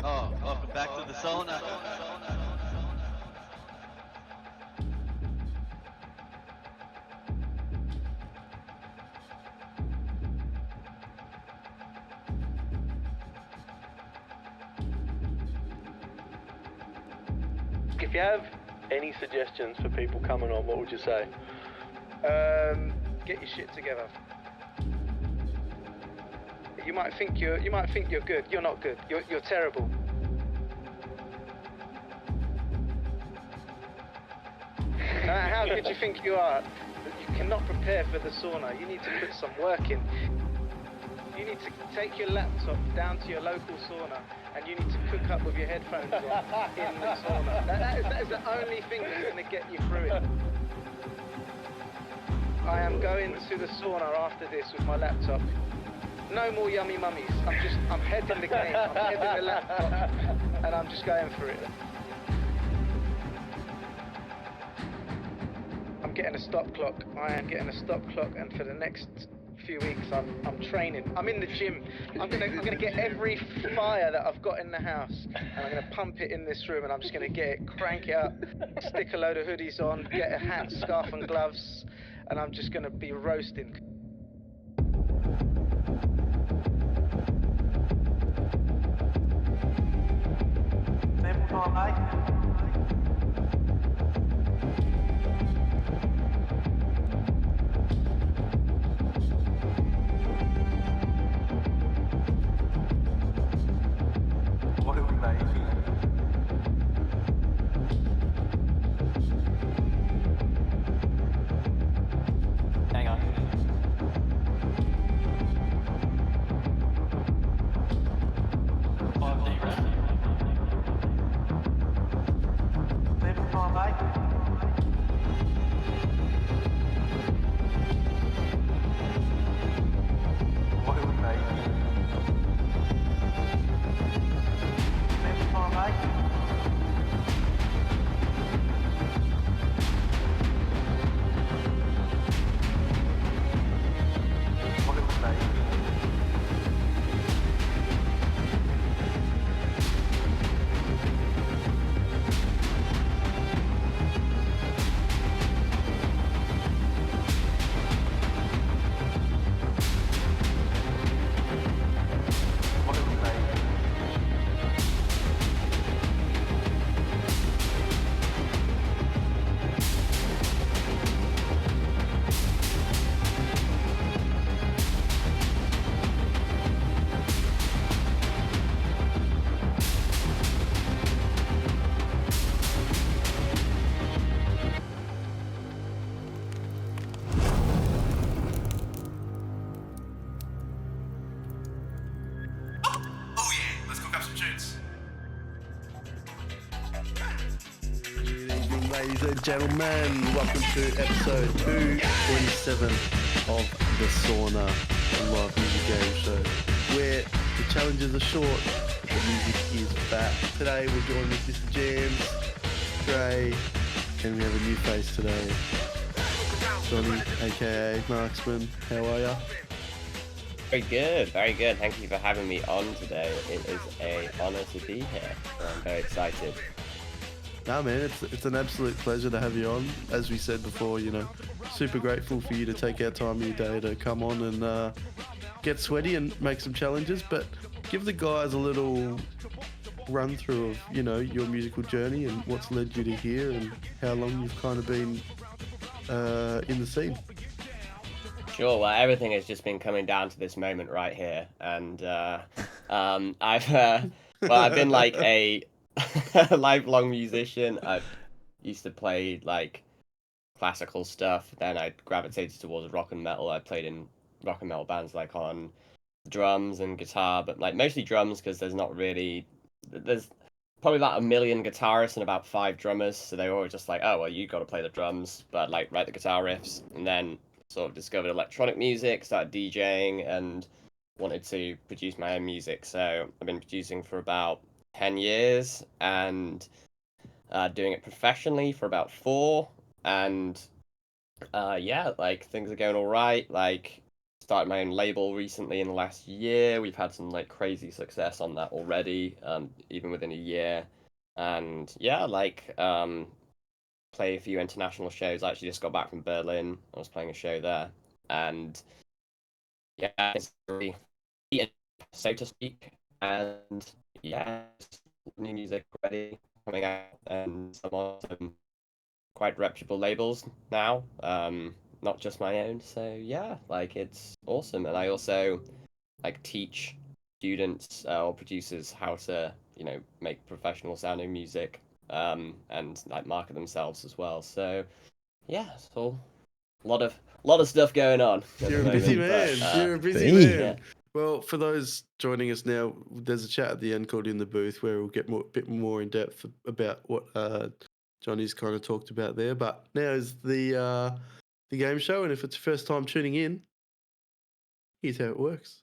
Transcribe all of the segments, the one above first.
Welcome back to the sauna. If you have any suggestions for people coming on, what would you say? Get your shit together. You might think you're good. You're not good. You're terrible. How good you think you are? You cannot prepare for the sauna. You need to put some work in. You need to take your laptop down to your local sauna and you need to cook up with your headphones on in the sauna. That is the only thing that's going to get you through it. I am going to the sauna after this with my laptop. No more yummy mummies. I'm heading the game. I'm heading the laptop and I'm just going for it. I'm getting a stop clock. I am getting a stop clock, and for the next few weeks I'm training. I'm in the gym. I'm gonna get every fire that I've got in the house and I'm gonna pump it in this room and I'm just gonna get it, crank it up, stick a load of hoodies on, get a hat, scarf and gloves, and I'm just gonna be roasting. What are we making? Hang on. What are we making? What are we making? What are we making? Oh yeah, let's cook up some tunes. Good evening, ladies and gentlemen. Welcome to episode 227 of the Sauna Live Music Game Show, where the challenges are short, but the music is back. Today we're joined with Mr. James, Dre, and we have a new face today, Johnny, aka Marksman. How are ya? Very good, very good. Thank you for having me on today. It is an honor to be here. I'm very excited. Nah, man, it's an absolute pleasure to have you on. As we said before, super grateful for you to take our time of your day to come on and get sweaty and make some challenges. But give the guys a little run through of your musical journey and what's led you to here and how long you've kind of been in the scene. Sure, well, everything has just been coming down to this moment right here. And I've been like a lifelong musician. I used to play like classical stuff, then I gravitated towards rock and metal. I played in rock and metal bands like on drums and guitar, but like mostly drums because there's probably about 1 million guitarists and about 5 drummers, so they were always just like, oh well, you got to play the drums but like write the guitar riffs. And then sort of discovered electronic music, started DJing, and wanted to produce my own music. So I've been producing for about 10 years and doing it professionally for about 4. And yeah, like things are going all right. Like started my own label recently in the last year. We've had some like crazy success on that already, even within a year. And yeah, like play a few international shows. I actually just got back from Berlin. I was playing a show there, and yeah, it's very, so to speak. And yeah, new music already coming out, and some quite reputable labels now. Not just my own. So yeah, like it's awesome. And I also like teach students or producers how to, make professional sounding music, and like market themselves as well. So yeah, it's all a lot of stuff going on. You're a busy man. You're a busy man. Yeah. Well, for those joining us now, there's a chat at the end called In the Booth where we'll get a bit more in depth about what Johnny's kind of talked about there. But now is the game show, and if it's your first time tuning in, here's how it works.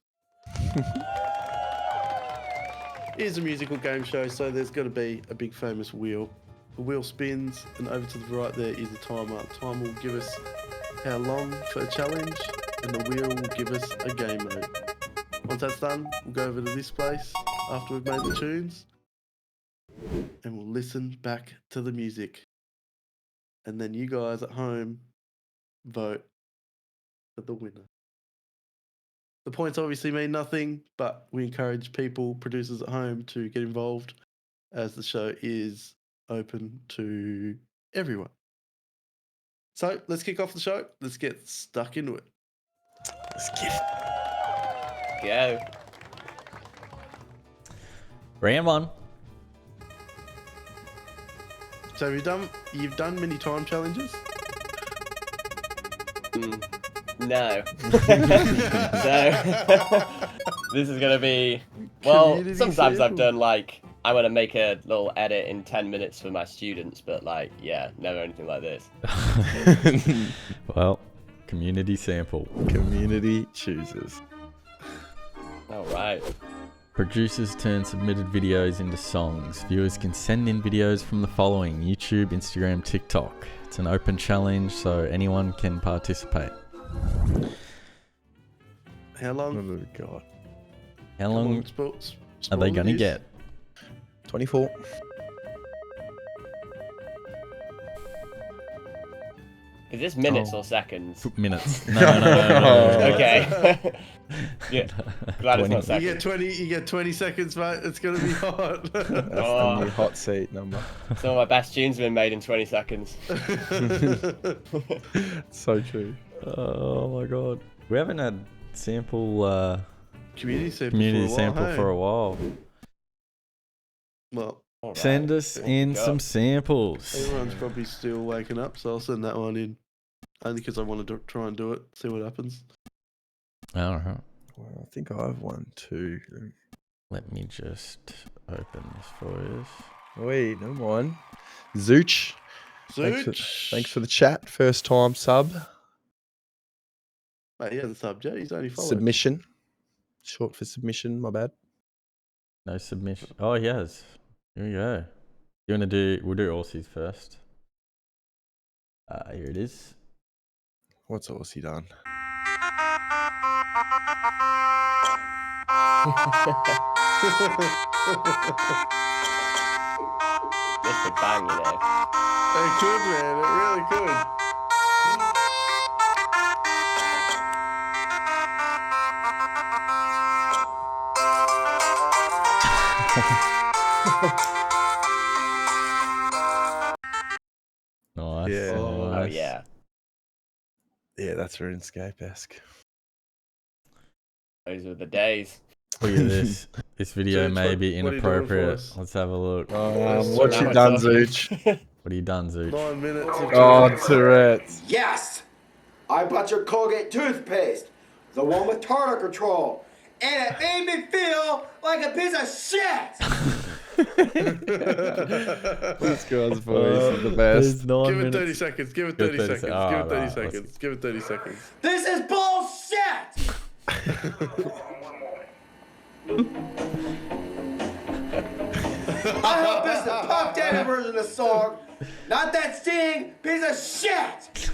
Here's a musical game show, so there's got to be a big famous wheel. The wheel spins, and over to the right there is a timer. Time will give us how long for a challenge, and the wheel will give us a game mode. Once that's done, we'll go over to this place after we've made the tunes, and we'll listen back to the music. And then you guys at home vote for the winner. The points obviously mean nothing, but we encourage people, producers at home, to get involved as the show is open to everyone. So let's kick off the show. Let's get stuck into it. Let's get it. Go. Round one. So you've done many time challenges? No. So this is gonna be, well, Community sometimes I've sample. done like I want to make a little edit in 10 minutes for my students, but like, yeah, never anything like this. Well, community sample. Community chooses. All right. Producers turn submitted videos into songs. Viewers can send in videos from the following: YouTube, Instagram, TikTok. It's an open challenge, so anyone can participate. How long? Oh god. How Come long on, are they going to get? 24. Is this minutes or seconds? Minutes. No. Okay. Yeah. Glad it's not You seconds. get 20 seconds, mate. It's gonna be hot. That's the new hot seat number. Some of my best tunes have been made in 20 seconds. So true. Oh my god. We haven't had sample Community sample for a while. Well, All right. Send us in some samples. everyone's probably still waking up, so I'll send that one in. Only because I want to try and do it, see what happens. Alright. Well, I think I have one too. Let me just open this for you. Wait, no mind. Zooch. Thanks for the chat. First time sub. Mate, he hasn't subbed yet. He's only followed. Submission. Short for submission, my bad. No submission. Oh, he has. Here we go. You want to do... We'll do Aussies first. Here it is. What's Aussie done? This could bang, you know. It could, man. It really could. Nice. Yeah. Oh, nice. yeah. Yeah, that's RuneScape-esque. Those were the days. Look at this. This video Zooch, may be what are you doing for inappropriate. us? Let's have a look. What now you it's done, off. Zooch? What have you done, Zooch? 9 minutes. Of Oh, Tourette's. Tourette's. Yes! I bought your Colgate toothpaste, the one with tartar control, and it made me feel like a piece of shit! This guy's voice is the best. There's 9 Give it 30 minutes. seconds. Give it Give 30 it 30 seconds. se- Give Ah, it 30 right, seconds. Give it 30 seconds. This is bullshit! I hope it's the Puff Daddy version of the song, not that sting piece of shit!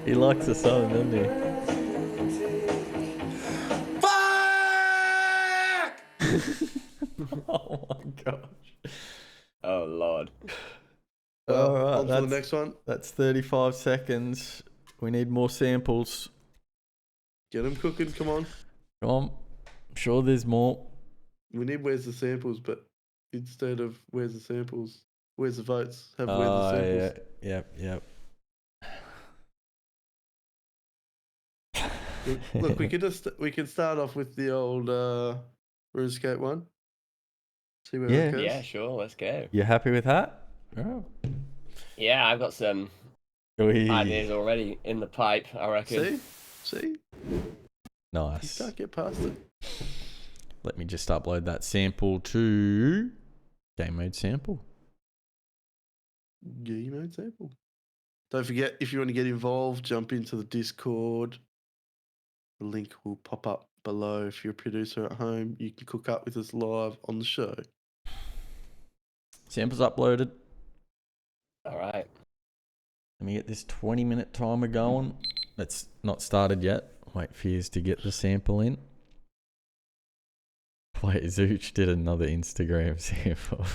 He likes the song, doesn't he? Fuck! Oh my gosh. Oh lord. All right, on to the next one. That's 35 seconds. We need more samples. Get them cooking, come on. Come on. I'm sure there's more. We need where's the samples, but instead of where's the samples, where's the votes? Have where's the samples. Yeah. Yep. Look, we can start off with the old RuneScape one. See where it goes. Yeah, sure. Let's go. You happy with that? Oh. Yeah, I've got some ideas already in the pipe, I reckon. See? Nice. You can't get past it. Let me just upload that sample to game mode sample. Game mode sample. Don't forget, if you want to get involved, jump into the Discord. The link will pop up below. If you're a producer at home, you can cook up with us live on the show. Sample's uploaded. All right. Let me get this 20-minute timer going. It's not started yet. Wait for yous to get the sample in. Wait, Zooch did another Instagram sample.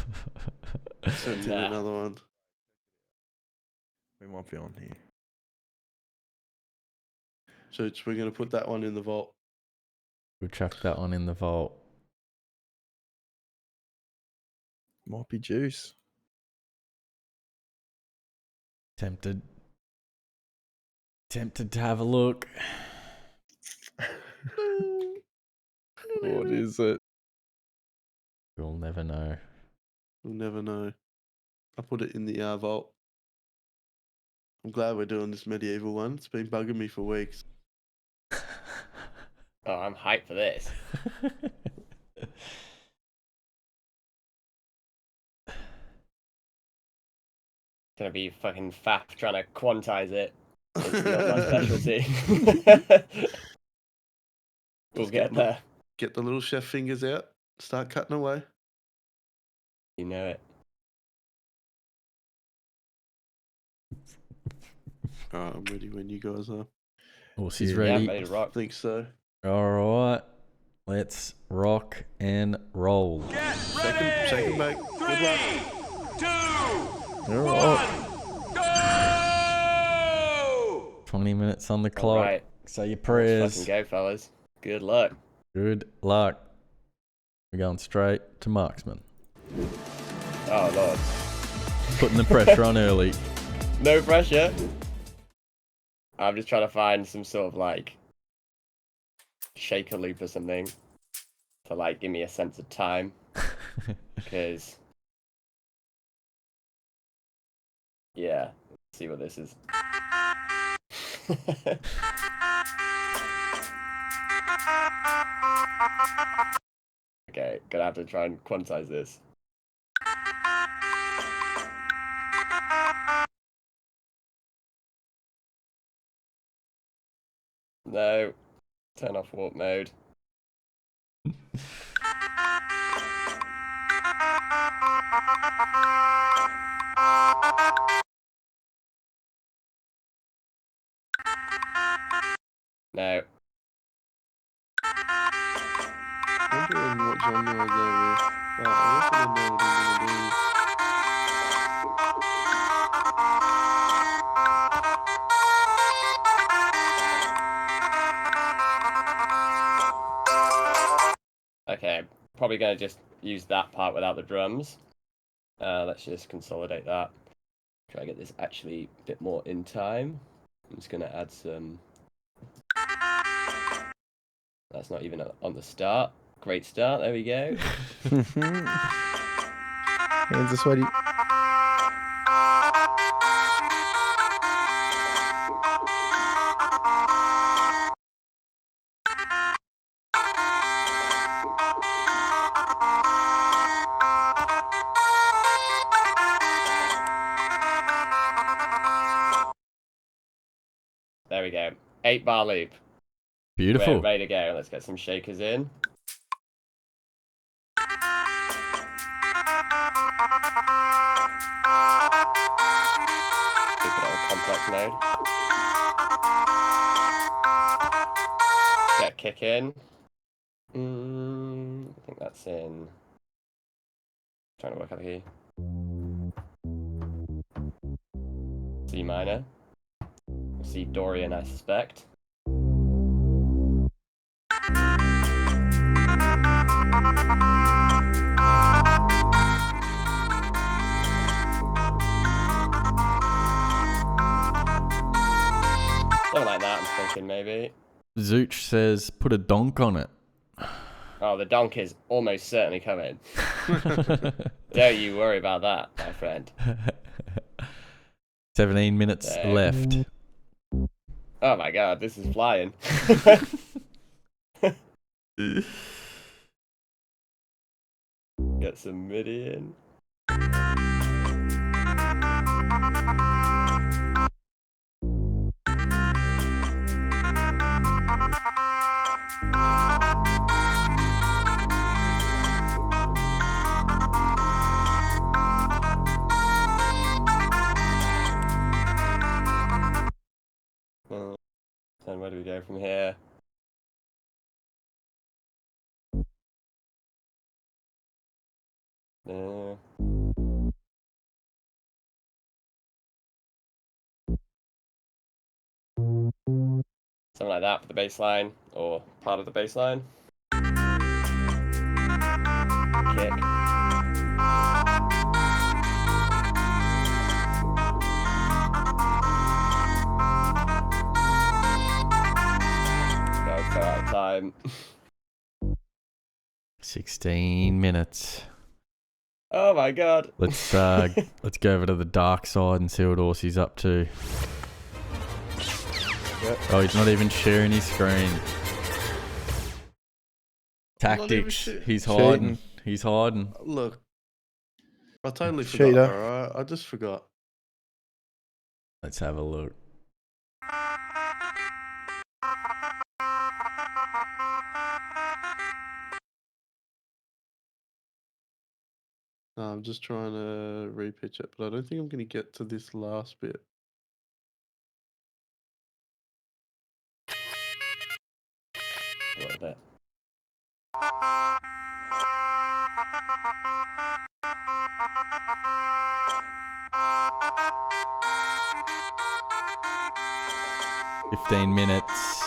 Sent in another one. We might be on here. So we're going to put that one in the vault. We'll chuck that one in the vault. Might be juice. Tempted to have a look. What is it? We'll never know. We'll never know. I put it in the vault. I'm glad we're doing this medieval one. It's been bugging me for weeks. Oh, I'm hyped for this. Gonna be fucking faff trying to quantize it. It's not my specialty. We'll get there. Get the little chef fingers out. Start cutting away. You know it. Alright, I'm ready when you guys are. Horse is Yeah, ready. I'm ready to rock. I think so. Alright. Let's rock and roll. Shake 'em back. Good luck. Alright. 20 minutes on the clock. Right. Say your Let's prayers. fucking go, fellas. Good luck. Good luck. We're going straight to Marksman. Oh, Lord. Putting the pressure on early. No pressure. I'm just trying to find some sort of, like, shaker loop or something to, like, give me a sense of time. Because... yeah. Let's see what this is. Okay, gonna have to try and quantize this. No. Turn off warp mode. No. Wondering what genre they're with. Right, I reckon I know what I'm gonna do. Okay, probably gonna just use that part without the drums. Let's just consolidate that. Try to get this actually a bit more in time. I'm just gonna add some... That's not even on the start. Great start, there we go. Hands are sweaty. There we go. 8-bar loop. Beautiful. We're ready to go. Let's get some shakers in. Keep it on complex mode. kick in. I think that's in. Trying to work out the key. C minor. C Dorian, I suspect. Something like that, I'm thinking maybe. Zooch says, put a donk on it. Oh, the donk is almost certainly coming. Don't you worry about that, my friend. 17 minutes left. Oh my god, this is flying. Get some MIDI in. And where do we go from here? Something like that for the bass line, or part of the bass line. Kick. So out of time. 16 minutes. Oh my god. Let's go over to the dark side and see what Orsi's up to. Yep. Oh, he's not even sharing his screen. Tactics. He's hiding. Cheating. He's hiding. Look, I totally Cheater. forgot. Alright, I just forgot. Let's have a look. No, I'm just trying to repitch it, but I don't think I'm going to get to this last bit. A little bit. $15 minutes.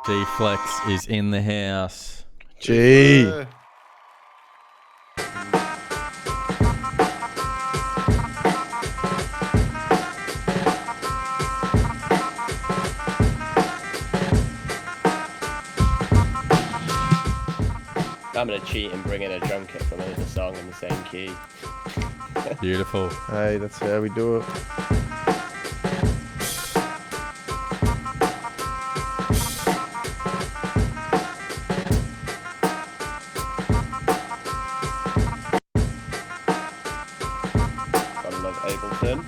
G-Flex is in the house. Gee. I'm gonna cheat and bring in a drum kit from another song in the same key. Beautiful. Hey, that's how we do it. Gotta love Ableton.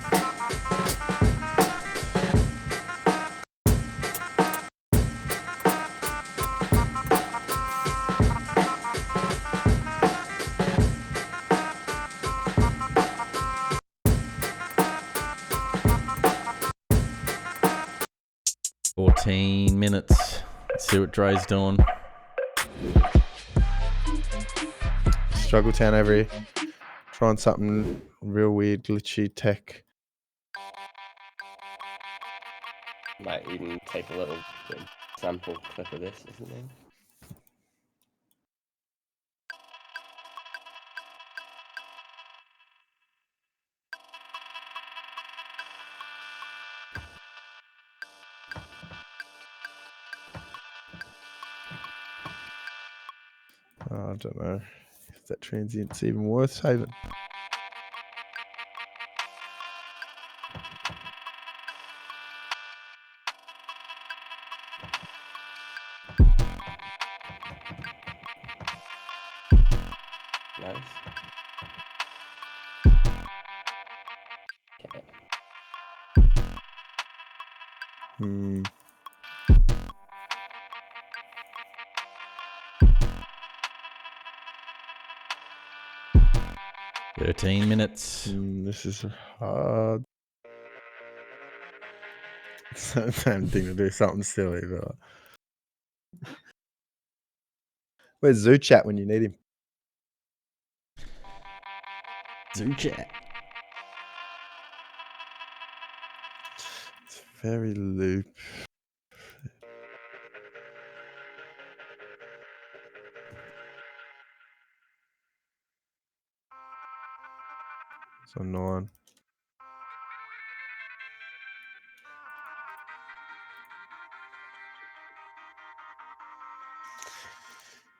Minutes. Let's see what Dre's doing. Struggle Town over here. Trying something real weird, glitchy tech. Might even take a little sample clip of this or something. I don't know if that transient's even worth saving. Nice. Okay. Hmm. Minutes. This is hard. Same thing to do something silly, but Where's Zoo Chat when you need him? Zoo chat. It's very loop. So 9.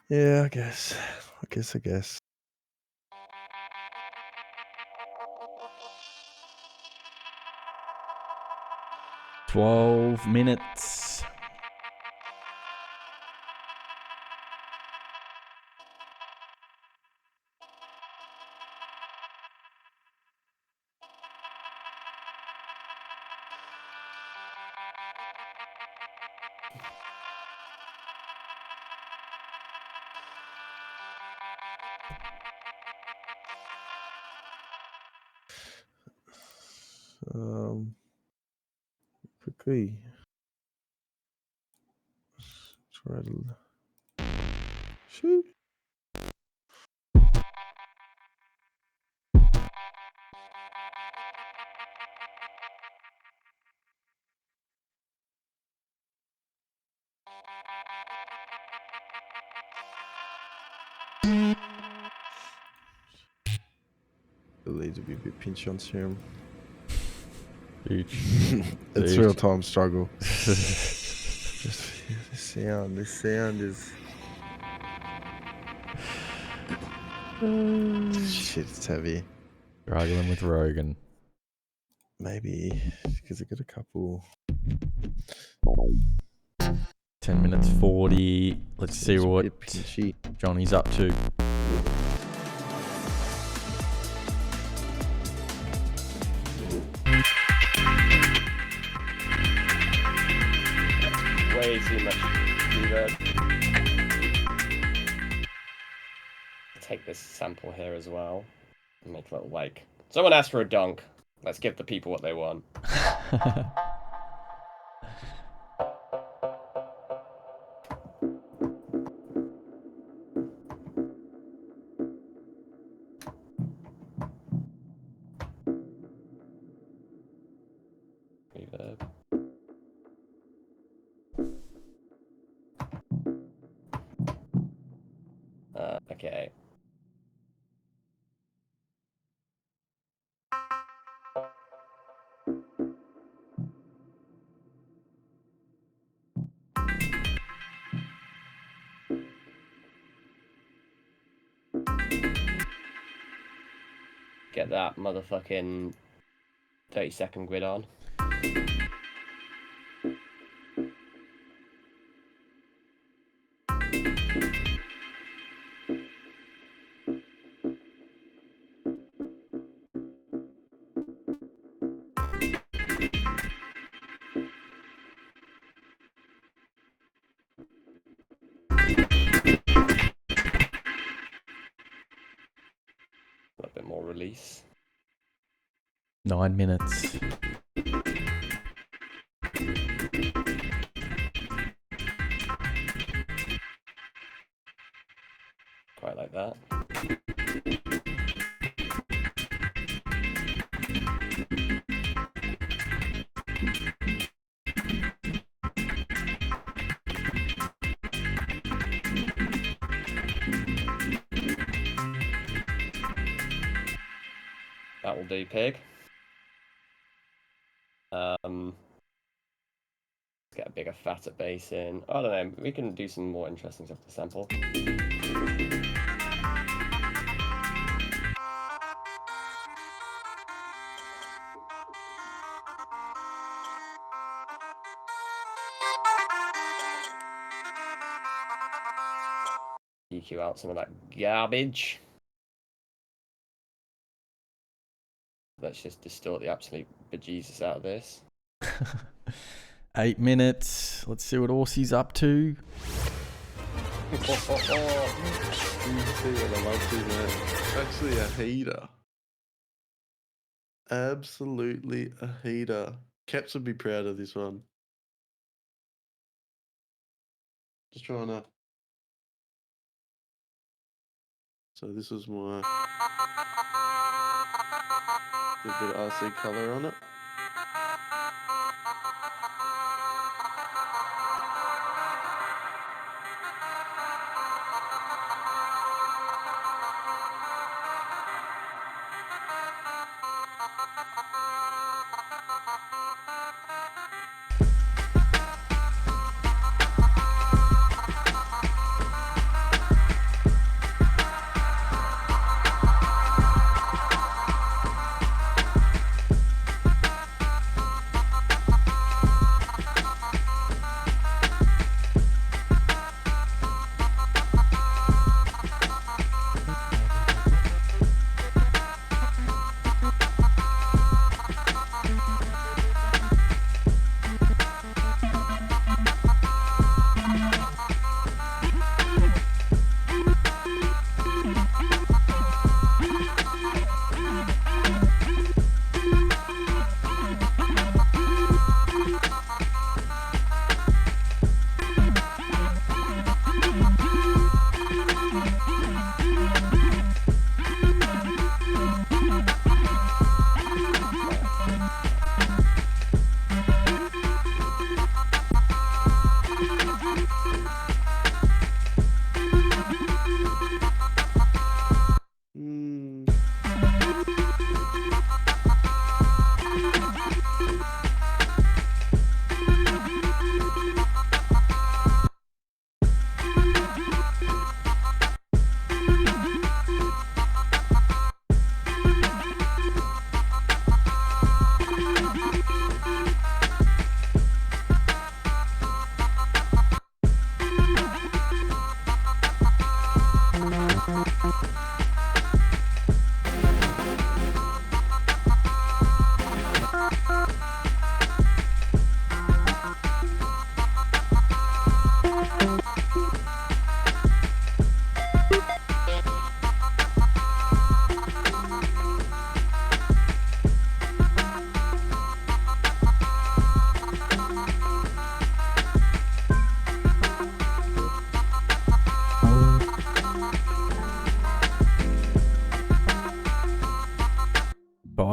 Yeah, I guess. 12 minutes. Quickly. Try to shoot. The leads will be a bit pinch on serum. Huge. It's Huge. real time struggle. Just this sound is shit, it's heavy. Struggling with Rogan. Maybe because I got a couple. 10 minutes 40. Let's see It's a what bit pinchy. Johnny's up to. Way too much reverb. Take this sample here as well. And make a little like. Someone asked for a dunk. Let's give the people what they want. Reverb. Okay. Get that motherfucking 30-second grid on. A bit more release. 9 minutes. Quite like that. That will do, pig. Let's get a bigger, fatter bass in. I don't know, we can do some more interesting stuff to sample. EQ out some of that garbage. Let's just distort the absolute bejesus out of this. 8 minutes. Let's see what Aussie's up to. You see what I love to, man. Actually a heater. Absolutely a heater. Caps would be proud of this one. Just trying to. So this was my. Did a bit of RC color on it.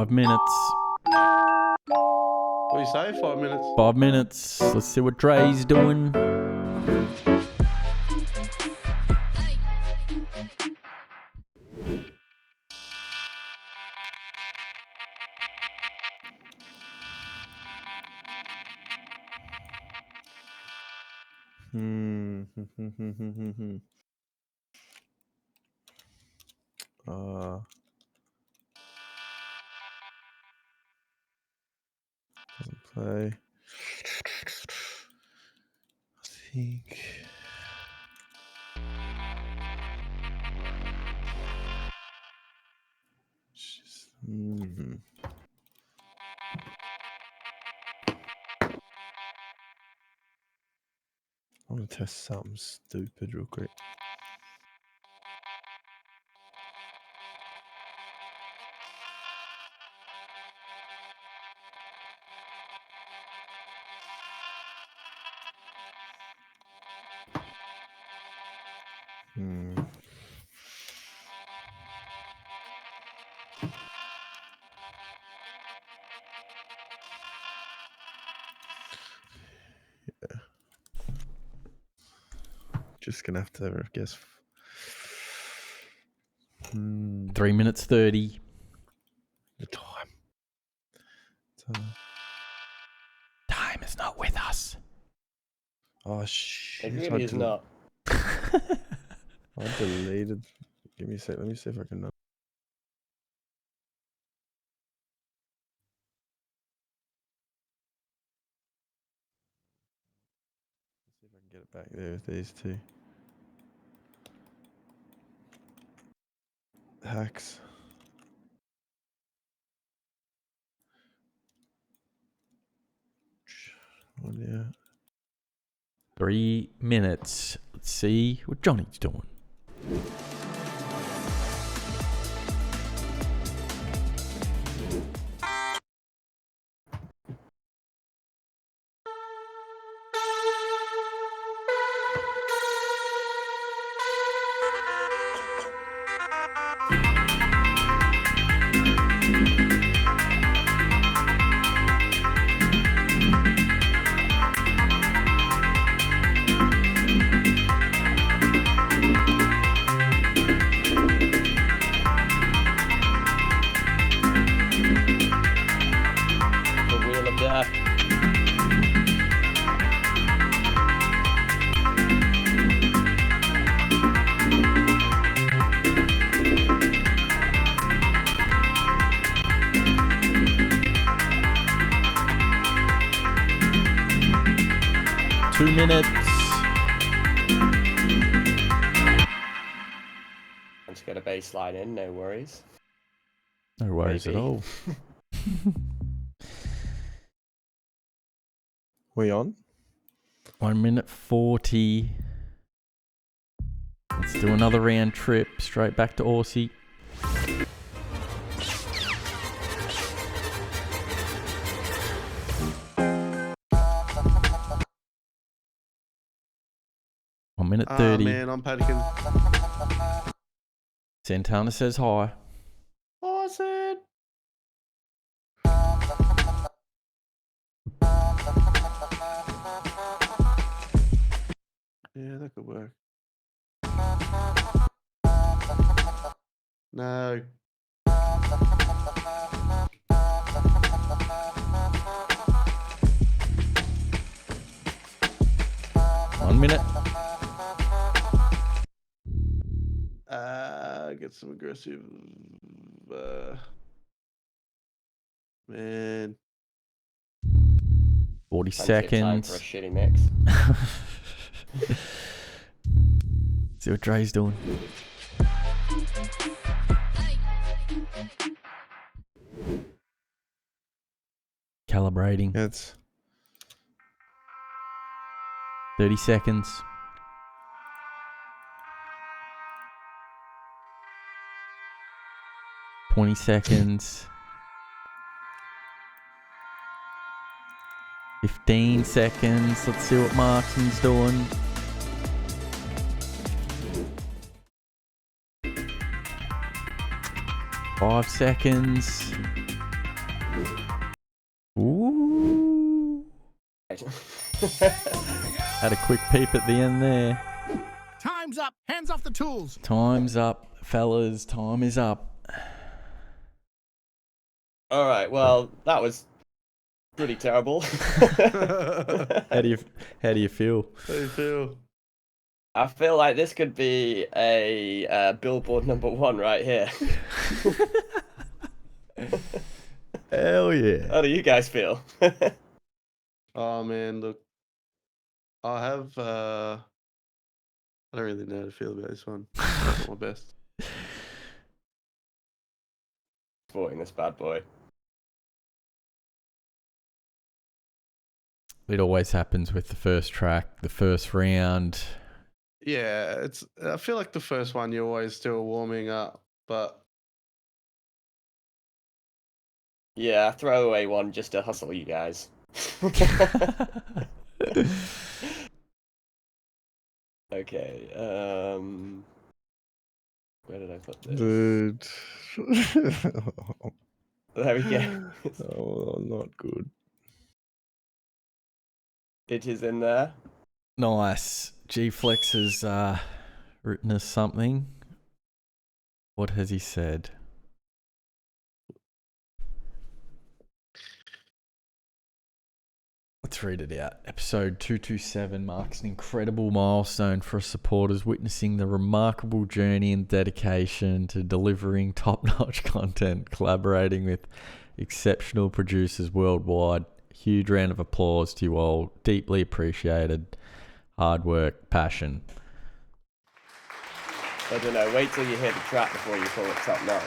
Minutes. What do you say? 5 minutes? 5 minutes. Let's see what Dre's doing. Doesn't play. I think. Just, I want to test something stupid real quick. Just gonna have to, I guess. 3 minutes 30. The time. Time is not with us. Oh shit! It really is not. I deleted. Give me a sec. Let me see if I can. See if I can get it back there with these two. Hacks. Oh, yeah. 3 minutes. Let's see what Johnny's doing. 2 minutes. Once you get a bass line in, no worries. No worries at all. We on? 1 minute 40. Let's do another round trip straight back to Aussie. Minute 30. Man, I'm panicking. Santana says hi. I said. Yeah, that could work. No. One minute. Get some aggressive. Man. 40 Plenty of time seconds. for a shitty mix. See what Dre's doing. Calibrating. Yeah, it's 30 seconds. $20 seconds. 15 seconds. Let's see what Marksman's doing. Five seconds. Ooh. Had a quick peep at the end there. Time's up. Hands off the tools. Time's up, fellas. Time is up. All right. Well, that was pretty terrible. How do you feel? How do you feel? I feel like this could be a Billboard #1 right here. Hell yeah. How do you guys feel? Oh man, look. I don't really know how to feel about this one. Not my best. Supporting this bad boy. It always happens with the first track, the first round. Yeah, I feel like the first one you're always still warming up, but Yeah, throwaway one just to hustle you guys. Okay, where did I put this? dude. There we go. Oh, not good. It is in there. Nice. G-Flex has written us something. What has he said? Let's read it out. Episode 227 marks an incredible milestone for us supporters, witnessing the remarkable journey and dedication to delivering top-notch content, collaborating with exceptional producers worldwide. Huge round of applause to you all. Deeply appreciated. Hard work, passion. I don't know, wait till you hear the track before you call it top notch.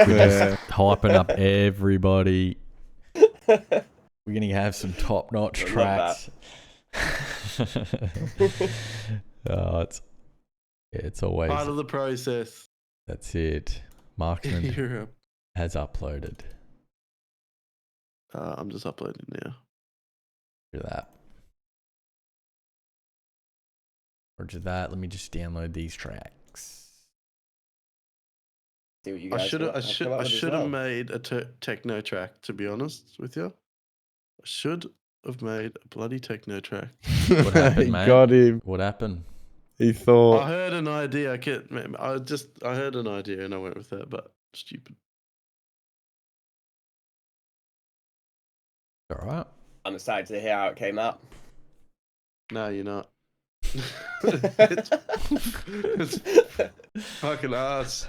We're just hyping up everybody. We're going to have some top-notch tracks. Oh, it's always part of the process. That's it. Marksman Europe. has uploaded. I'm just uploading now. Roger that. Roger that. Let me just download these tracks. See what you I guys should come up have with as well. made a techno track, to be honest with you. I should have made a bloody techno track. What happened, He mate? got him. What happened? He thought. I heard an idea. I heard an idea and I went with that, but stupid. All right. I'm excited to hear how it came out. No, you're not. it's fucking ass.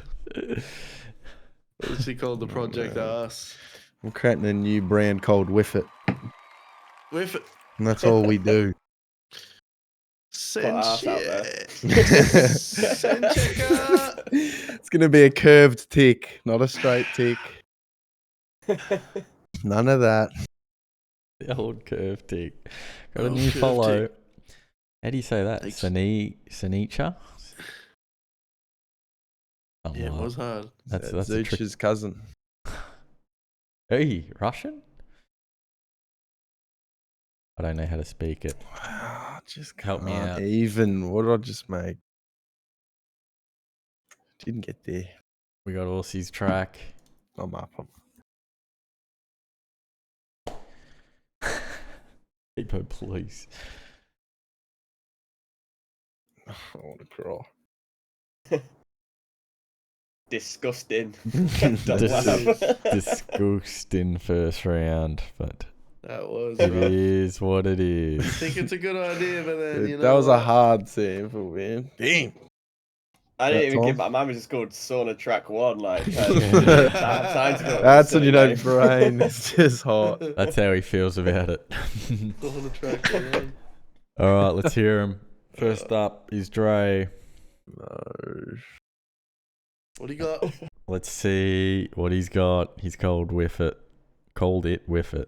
What's he called? The project ass. I'm creating a new brand called Whiff It. With it. And that's all we do. Send ass out there. Send checker. It's gonna be a curved tick, not a straight tick. None of that. The old curve tick. Got a Old new curve follow. tick. How do you say that? Thanks. Sanicha? Yeah, it was hard. That's a trick. Zuch's cousin. Hey, Russian? I don't know how to speak it. Wow, just Help me can't out. Even what did I just make? Didn't get there. We got Aussie's track. I'm up. Hippo police. I want to cry. Disgusting. Disgusting first round, but That was it rough. is what it I is. think it's a good idea, but then, you know. That was a what? hard sample, man. Damn. I didn't even Tom? give mine was just called Sauna Track 1. Like, That's when you know brain is just hot. That's how he feels about it. On the track, man. All right, let's hear him. First up is Dre. No. What do you got? Let's see what he's got. He's called Whiff It. Called it Whiff It.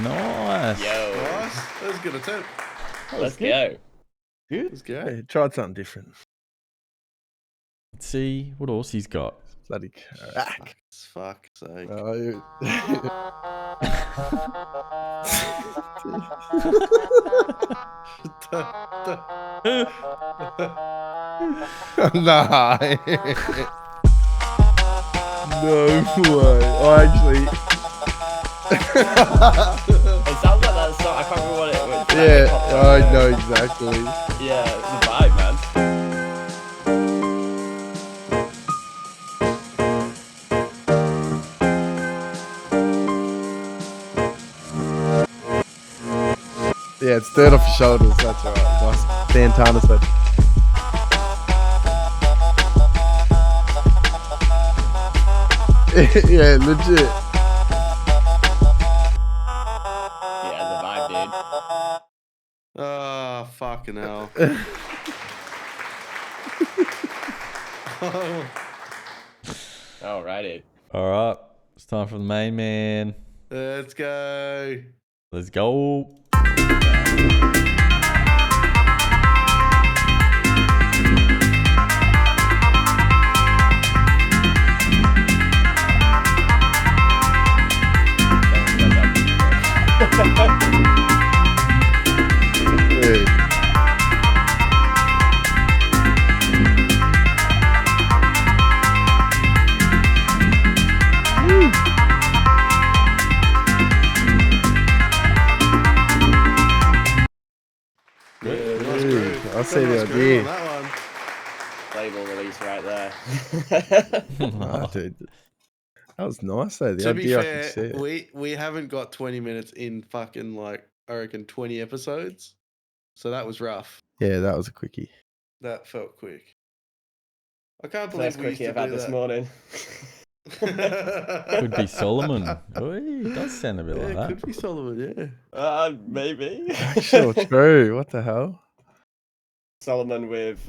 Nice. Yo, Nice. That was a good attempt. let's go. Good. Let's go. Hey, tried something different. Let's see what else he's got. Bloody crack. Fuck's sake. Oh, nah. No way. Oh, actually. It sounds like that song. I can't remember what it was. Yeah, I know exactly. Yeah, it's a vibe, man. Yeah, it's third off your shoulders. That's alright. Nice Santana set. Yeah, legit. Yeah, the vibe, dude. Oh, fucking hell. Alrighty. All right. It's time for the main man. Let's go. Let's go. Dude. Nice Dude, groove. I see the Nice groove idea. on that one. Label release right there. Nah, dude. That was nice though. The To be idea I can see fair, it. we haven't got 20 minutes in fucking like I reckon 20 episodes. So that was rough. Yeah, that was a quickie. That felt quick. I can't believe First we used quickie to I've had do this that. morning. Could be Solomon. Oh, he does sound a bit Yeah, like it that. could be Solomon, Maybe. Sure, true. What the hell? Solomon with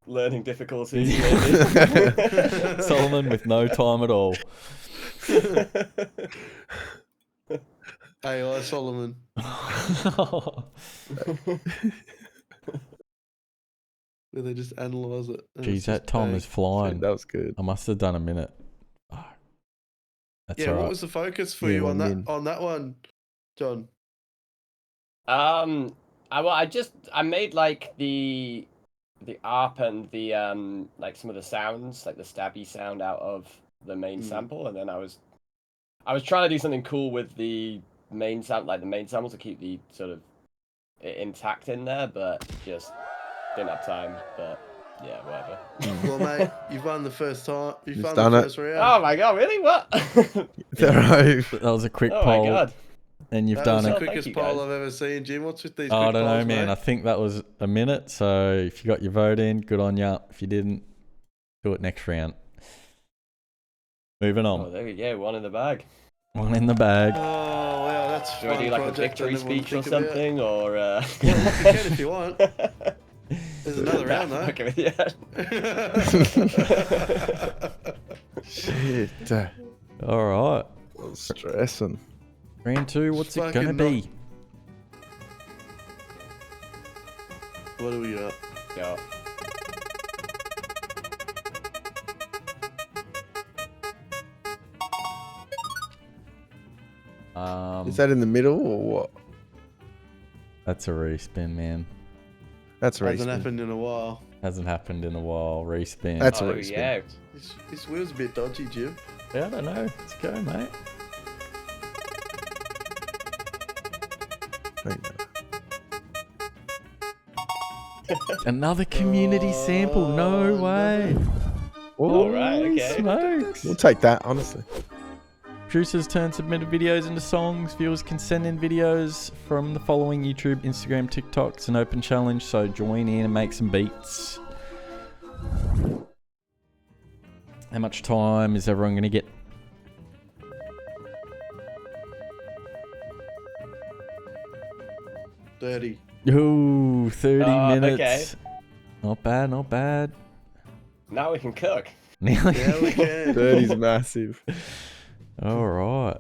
learning difficulties, maybe. Solomon with no time at all. yeah. AI Solomon. Where they just analyse it. and Jeez, it's that just time bang. is flying. That was good. I must have done a minute. That's yeah, all what right. was the focus for Yeah, you on min. that one, John? I made like the ARP and the like some of the sounds, like the stabby sound out of the main sample, and then I was trying to do something cool with the main sound, like the main samples, to keep the sort of intact in there, but just didn't have time. But yeah, whatever. Well, mate, you've won the first time. You've He's won done the it. first round. Oh my god, really? What? That was a quick Oh poll, my god. and you've That done was it. the Oh, thank quickest you, poll guys. I've ever seen, Jim. What's with these Oh, I quick don't know, polls, man. mate? I think that was a minute. So if you got your vote in, good on ya. If you didn't, do it next round. Moving Oh, on. there we go. One in the bag. One in the bag. Oh, wow, that's Do I fun do like a project I victory never want to speech or think about. something, or? Well, you can if you want. There's another round, though. Okay, yeah. Shit. All right. I'm stressing. Round 2. What's it Fucking gonna be? What do we got? Yeah. Is that in the middle or what? That's a respin, man. That's a Hasn't respin. happened in a while. Hasn't happened in a while. Respin. That's a Oh respin. yeah. This wheel's a bit dodgy, Jim. Yeah, I don't know. Let's go, mate. Wait, no. Another community sample. No way. All right. Okay. Smokes. We'll take that, honestly. Producers turn submitted videos into songs. Viewers can send in videos from the following: YouTube, Instagram, TikTok. It's an open challenge, so join in and make some beats. How much time is everyone going to get? Dirty. Ooh, 30 minutes. Okay. Not bad, not bad. Now we can cook. Nearly. Yeah, we can. Dirty's massive. All right.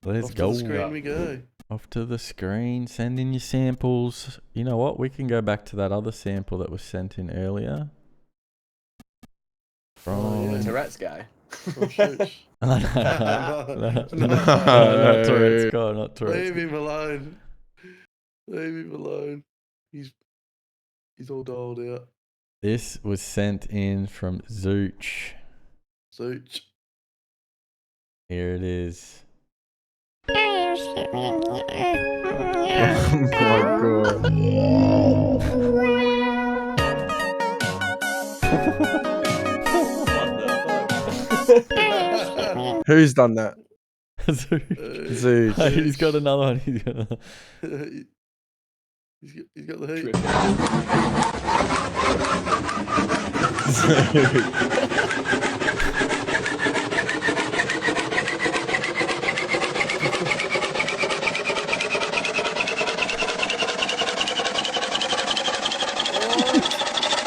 Let's Off to go. the screen we go. Off to the screen. Send in your samples. You know what? We can go back to that other sample that was sent in earlier. From... yeah. Tourette's guy. From Shoots. no, No. not Tourette's guy, not Tourette's. Leave him alone. Leave him alone. He's all dialed out. This was sent in from Zooch. Suits. Here it is. Oh my god. Who's done that? Zooch. Zooch. Hey, he's got another one. He's got another. He's got the heat.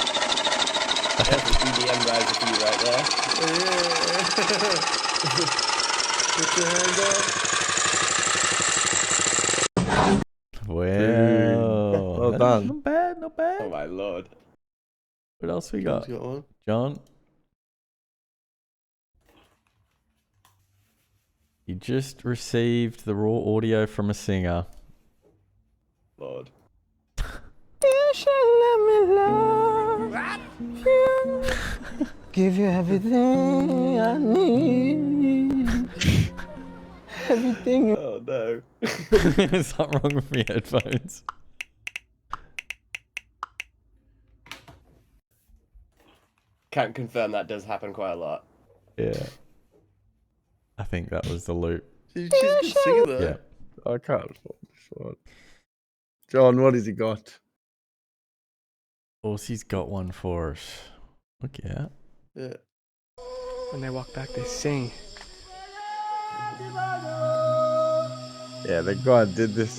There's some EDM guys for you right there. Put your hand up. Wow. Well done. Not bad, not bad. Oh my lord. What else we John's got? got one. John? You just received the raw audio from a singer. Lord. Give you everything I need. Everything. Oh no. There's something wrong with my headphones. Can't confirm that does happen quite a lot. Yeah. I think that was the loop. She's a good singer though. Yeah. I can't afford this one. John, what has he got? Horsey's got one for us. Look out. Yeah. When they walk back, they sing. Yeah, the guy did this.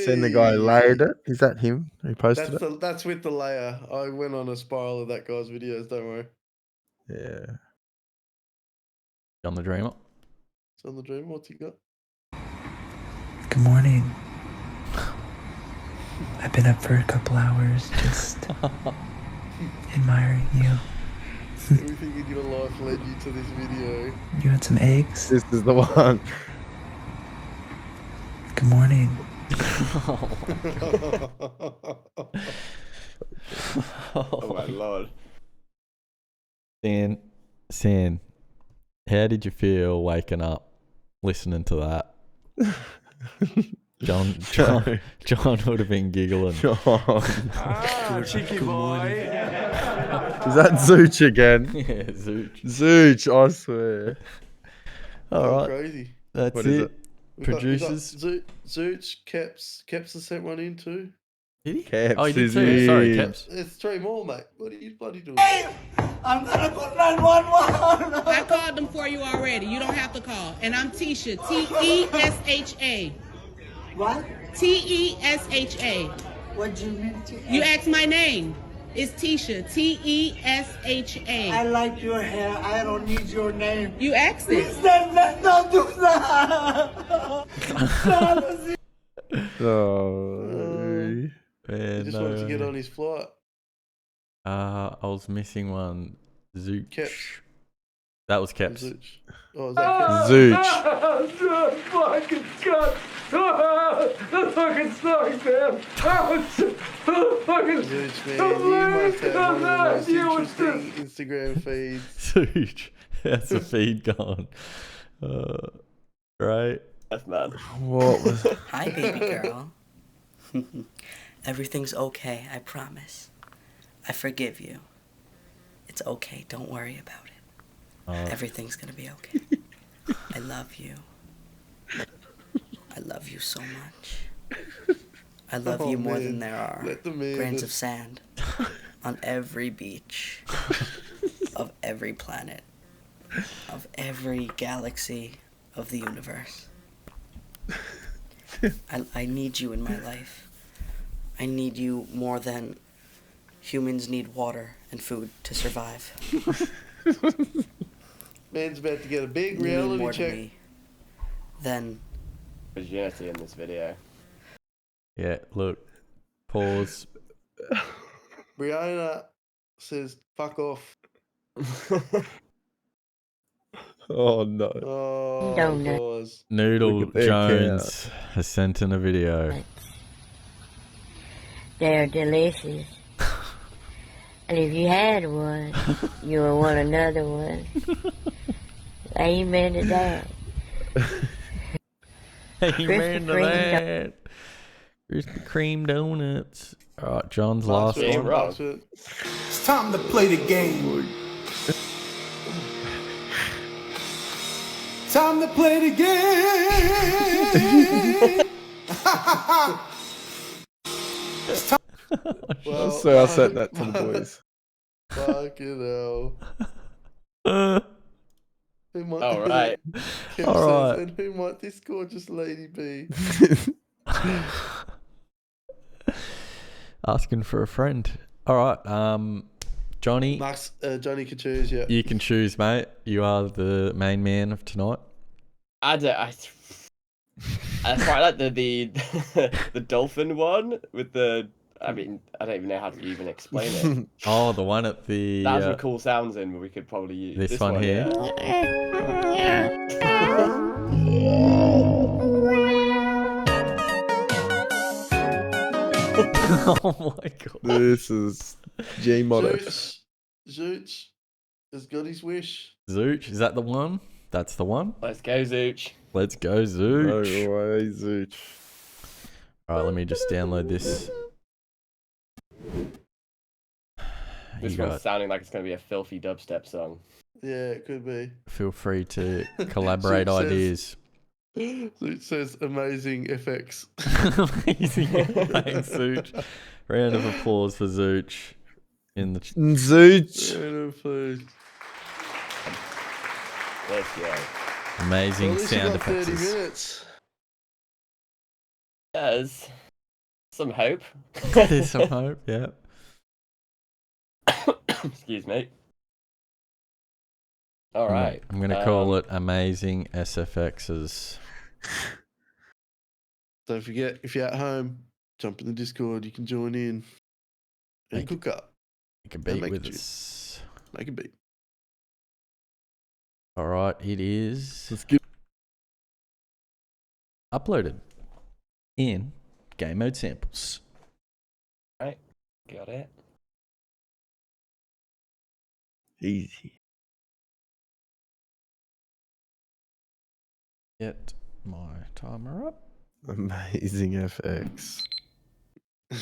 seen the guy layered it? Is that him who posted it? That's with the layer. I went on a spiral of that guy's videos. Don't worry. Yeah. On the Dreamer. It's on the dream. What's he got? Good morning. I've been up for a couple hours just admiring you. Everything in your life led you to this video. You want some eggs? This is the one. Good morning. Oh my lord. San, how did you feel waking up listening to that? John would have been giggling. Cheeky boy. Is that Zooch again? Yeah, Zooch. Zooch, I swear. All right, Crazy. that's What is it. it? Producers. Zooch, Keps has sent one in too. Did he? Keps Oh, he did is too. Sorry, in. Keps. It's 3 more, mate. What are you bloody doing? I'm gonna call 911. I called them for you already. You don't have to call. And I'm Tisha. T-E-S-H-A. What? T-E-S-H-A. What do you mean? You asked my name. It's Tisha. I T-E-S-H-A. like your hair. I don't need your name. You asked it. Don't do that. Oh. He Man, just wanted to get on his flight. I was missing one. Zooch. Keps. That was Keps. Zooch. Oh, is that Keps? Zooch. Fucking Scott. The fucking sucks, man. Fucking Zooch, man. You must have one of the most interesting Instagram feeds. Zooch. How's the feed going? Right. Yes, man. What was Hi, baby girl. Everything's okay, I promise. I forgive you. It's okay, don't worry about it. Everything's gonna be okay. I love you. I love you so much. I love you more than there are grains of sand on every beach of every planet, of every galaxy of the universe. I need you in my life. I need you more than humans need water and food to survive. Man's about to get a big You mean reality more to check. me than Virginity in this video. Yeah, look. Pause. Brianna says, fuck off. Oh no. Oh, guys. Noodle Look at that Jones has sent in a video. They're delicious. And if you had one, you would want another one. Amen to that. Amen to Kreme that. Krispy Kreme donuts. All right, John's Last last one. one. Last one. It's time to play the game. Time to play the game. Well, So I sent that to the boys. Fucking hell. Who might, All right. Kim All says, right. and who might this gorgeous lady be? Asking for a friend. All right, Johnny, Johnny can choose, yeah. you can choose, mate. You are the main man of tonight. I quite like the the dolphin one with the. I mean, I don't even know how to even explain it. Oh, the one at the. That has some cool sounds in, but we could probably use This one here? Yeah. Oh my god. This is G Motto. Zooch has got his wish. Zooch, is that the one? That's the one. Let's go, Zooch. Let's go, Zooch. No way, Zooch. All right, let me just download this. This You one's got- sounding like it's going to be a filthy dubstep song. Yeah, it could be. Feel free to collaborate Zooch says- ideas. Zooch says amazing FX. Amazing. Thanks, Zooch. Round of applause for Zooch. In the Zooch. Please. Let's go. amazing Well, at least you sound got 30 effects. minutes. Yes. some hope. There's some hope, yeah. Excuse me. All right. I'm going to call it Amazing SFXs. Don't forget, if you're at home, jump in the Discord. You can join in and cook up. Make a beat with us. Make a beat. All right, it is. Let's get uploaded in game mode samples. Right, got it. Easy. Get my timer up. Amazing FX.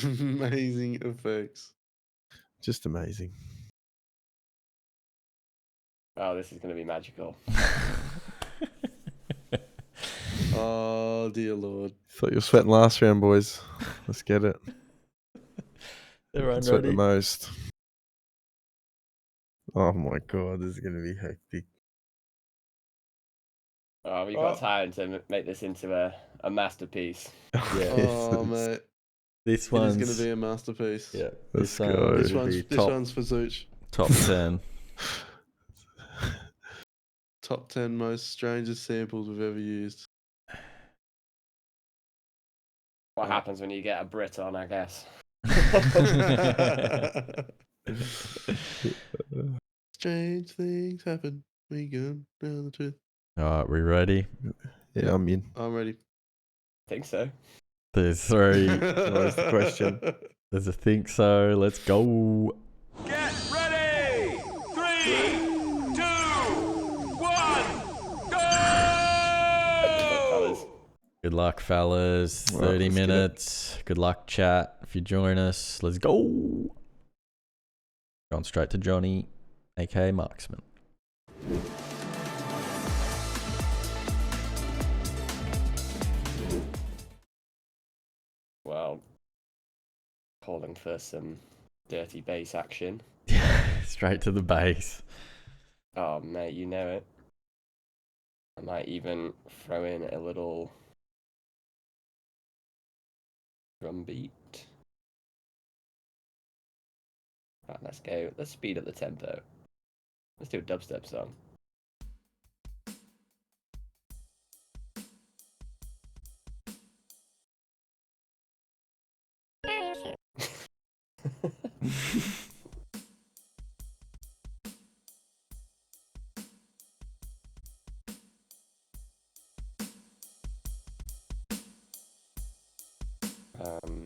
Amazing effects. Just amazing. Oh, this is going to be magical. Oh, dear Lord. Thought you were sweating last round, boys. Let's get it. Everyone Sweat the ready? most. Oh my god, this is going to be hectic. Oh, we've got time to make this into a masterpiece. Yeah. Oh, mate. This It one's is going to be a masterpiece. Yeah. Let's This go. This top, one's for Zooch. top 10. Top 10 most strangest samples we've ever used. What happens when you get a Brit on, I guess. Strange things happen. We go down the truth. All right, we ready? Yeah, I'm in. I'm ready. Think so. There's three. What's the question? There's a think so. Let's go. Get ready! 3, 2, 1, go! Good luck, fellas. Right, 30 let's get it. minutes. Good luck, chat. If you join us, let's go. Going straight to Johnny, aka Marksman. Well, calling for some dirty bass action. Straight to the base. Oh, mate, you know it. I might even throw in a little drum beat. Right, let's go. Let's speed up the tempo. Let's do a dubstep song. um,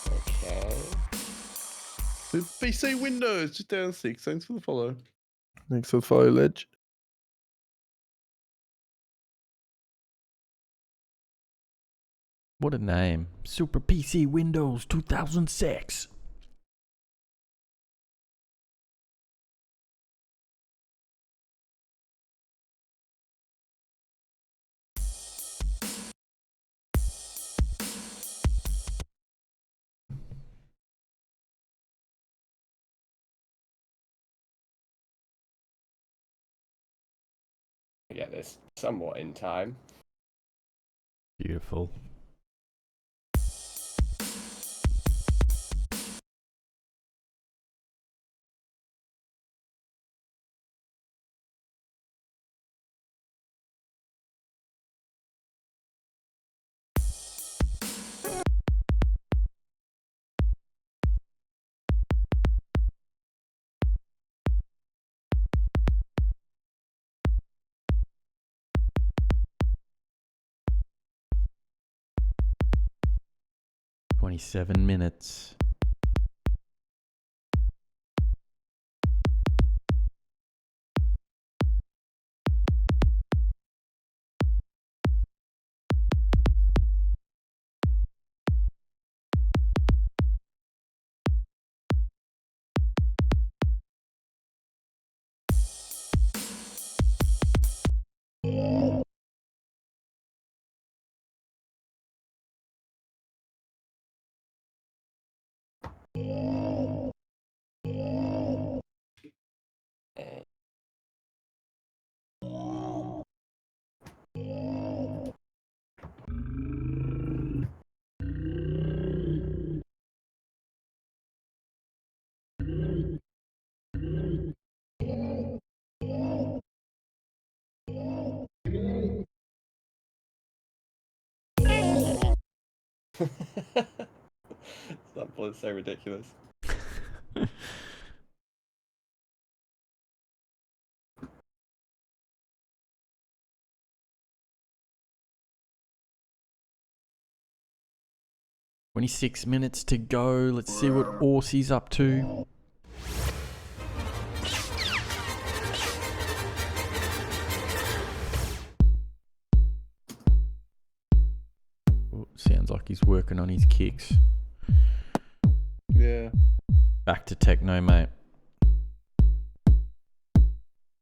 okay. So PC Windows, just down 6. Thanks for the follow. Thanks for the follow, Ledge. What a name. Super PC Windows 2006. I get this somewhat in time. Beautiful. $27. That was so ridiculous. 26 minutes to go. Let's see what Aussie's up to. Oh, sounds like he's working on his kicks. Yeah. Back to techno, mate.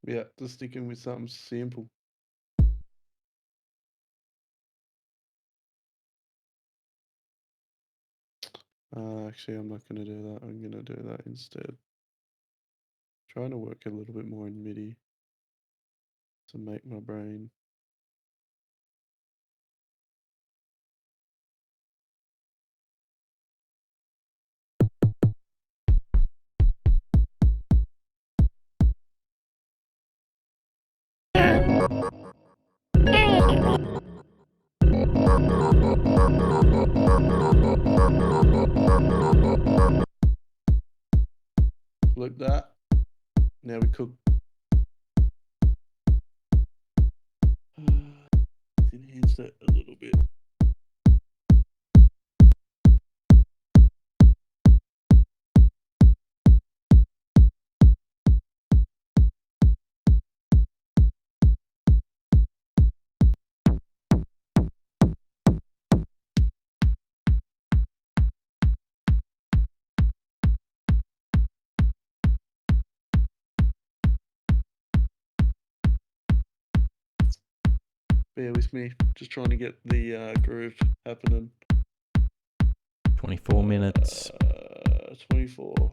Yeah, just sticking with something simple. Actually, I'm not going to do that. I'm going to do that instead. Trying to work a little bit more in MIDI to make my brain. Like that. Now we cook. Enhance that a little bit. Bear with me, just trying to get the groove happening. 24 minutes. 24.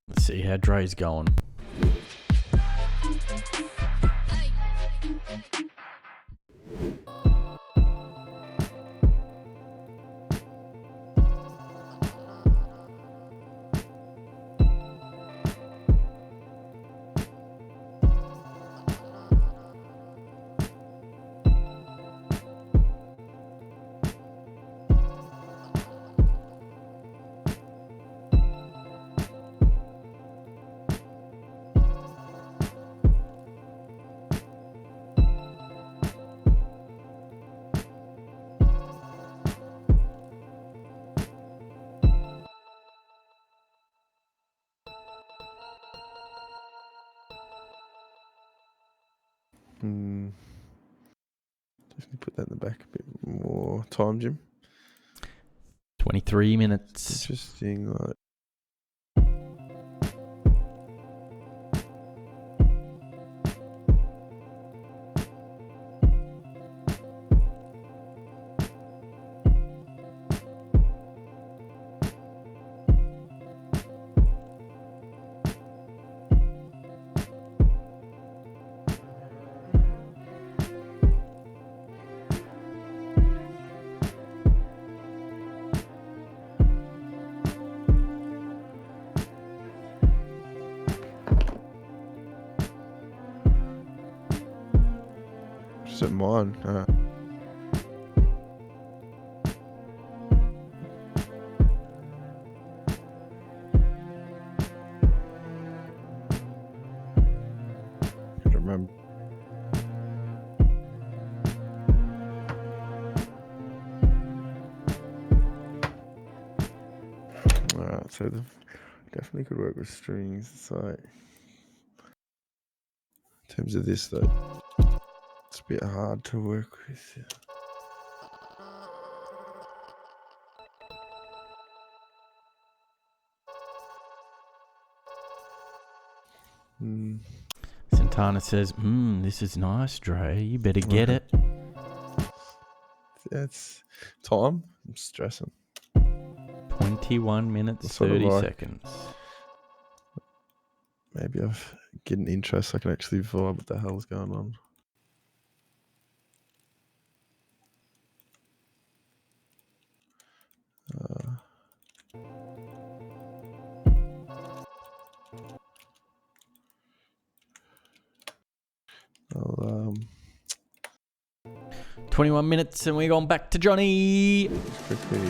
Let's see how Dre's going. Definitely put that in the back a bit more time, Jim. 23 minutes. Interesting. Like, just at mine. Gotta remember. Alright, so definitely could work with strings. It's like, in terms of this though, it's a bit hard to work with. Santana says, this is nice, Dre. You better get it. Yeah, it's time. I'm stressing. 21 minutes, Sort of 30 like- seconds. Maybe I've get an interest. I can actually vibe what the hell's going on. 21 minutes and we're going back to Johnny. Quickly.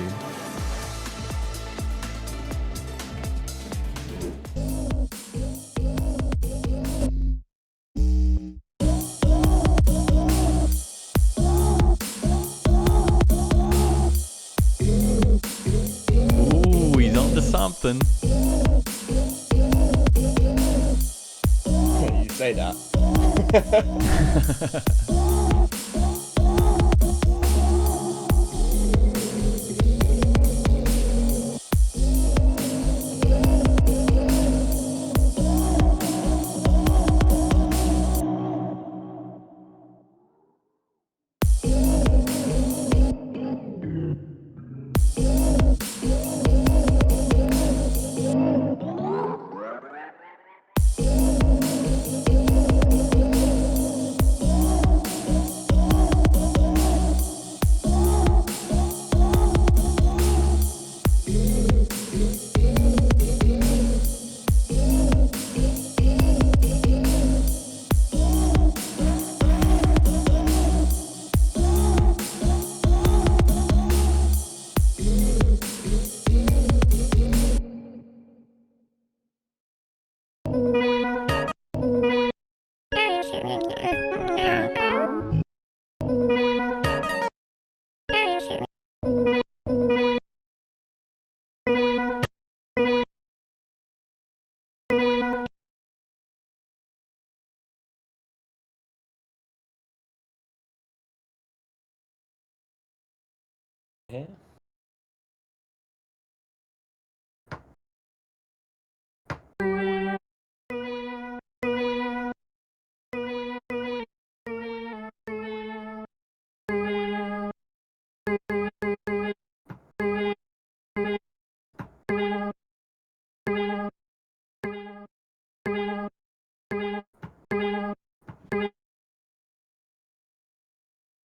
Ooh, he's on to something. You say that. Yeah.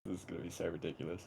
This is gonna be so ridiculous.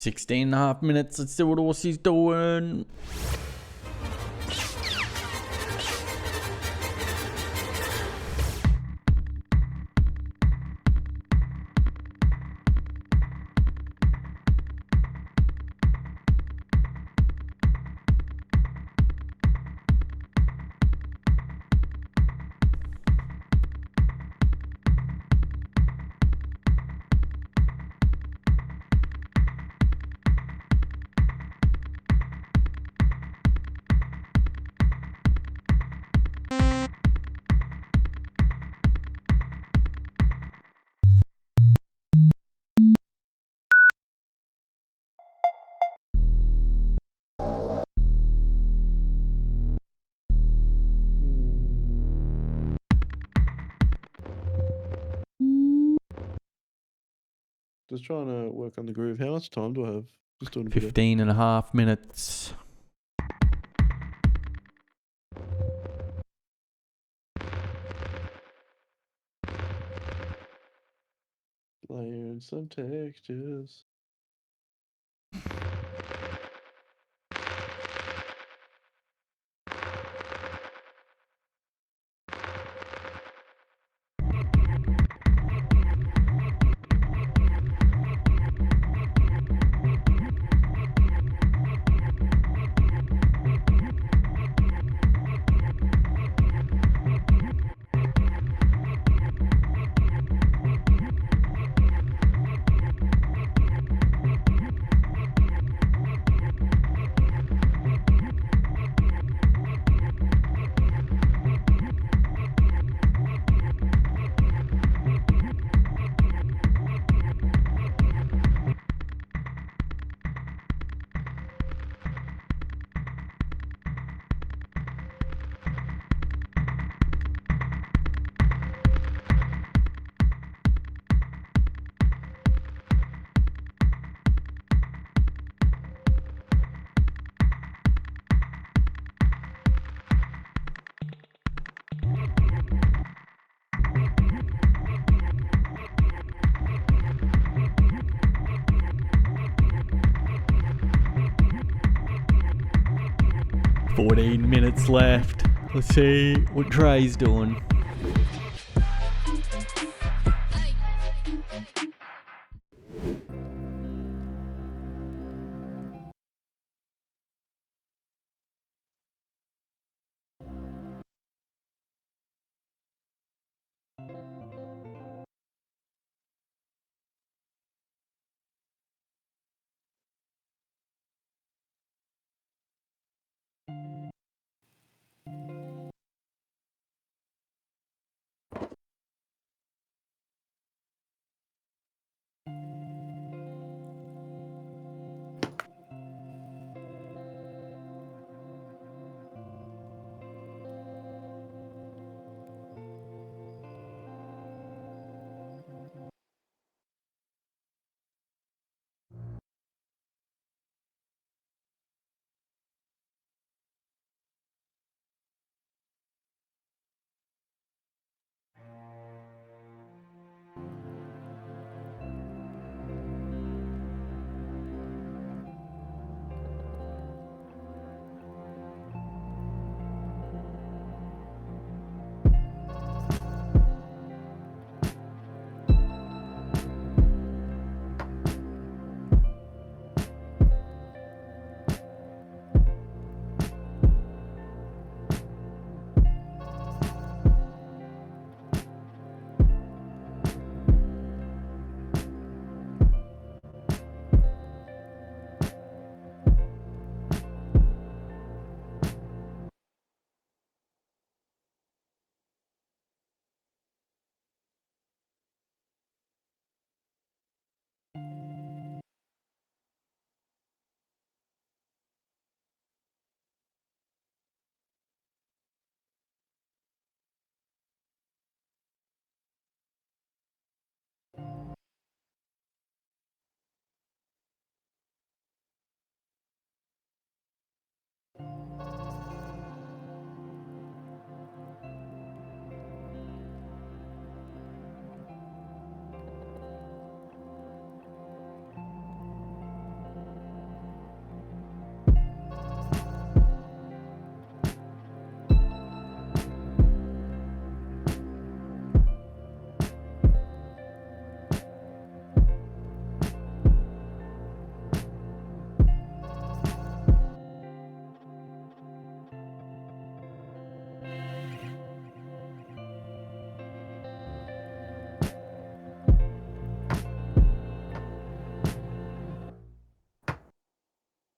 Sixteen and a half minutes. Let's see what Aussie's doing. Just trying to work on the groove. How much time do I have? Just doing a bit of 15 and a half minutes. layering some textures. Minutes left. Let's see what Dre's doing.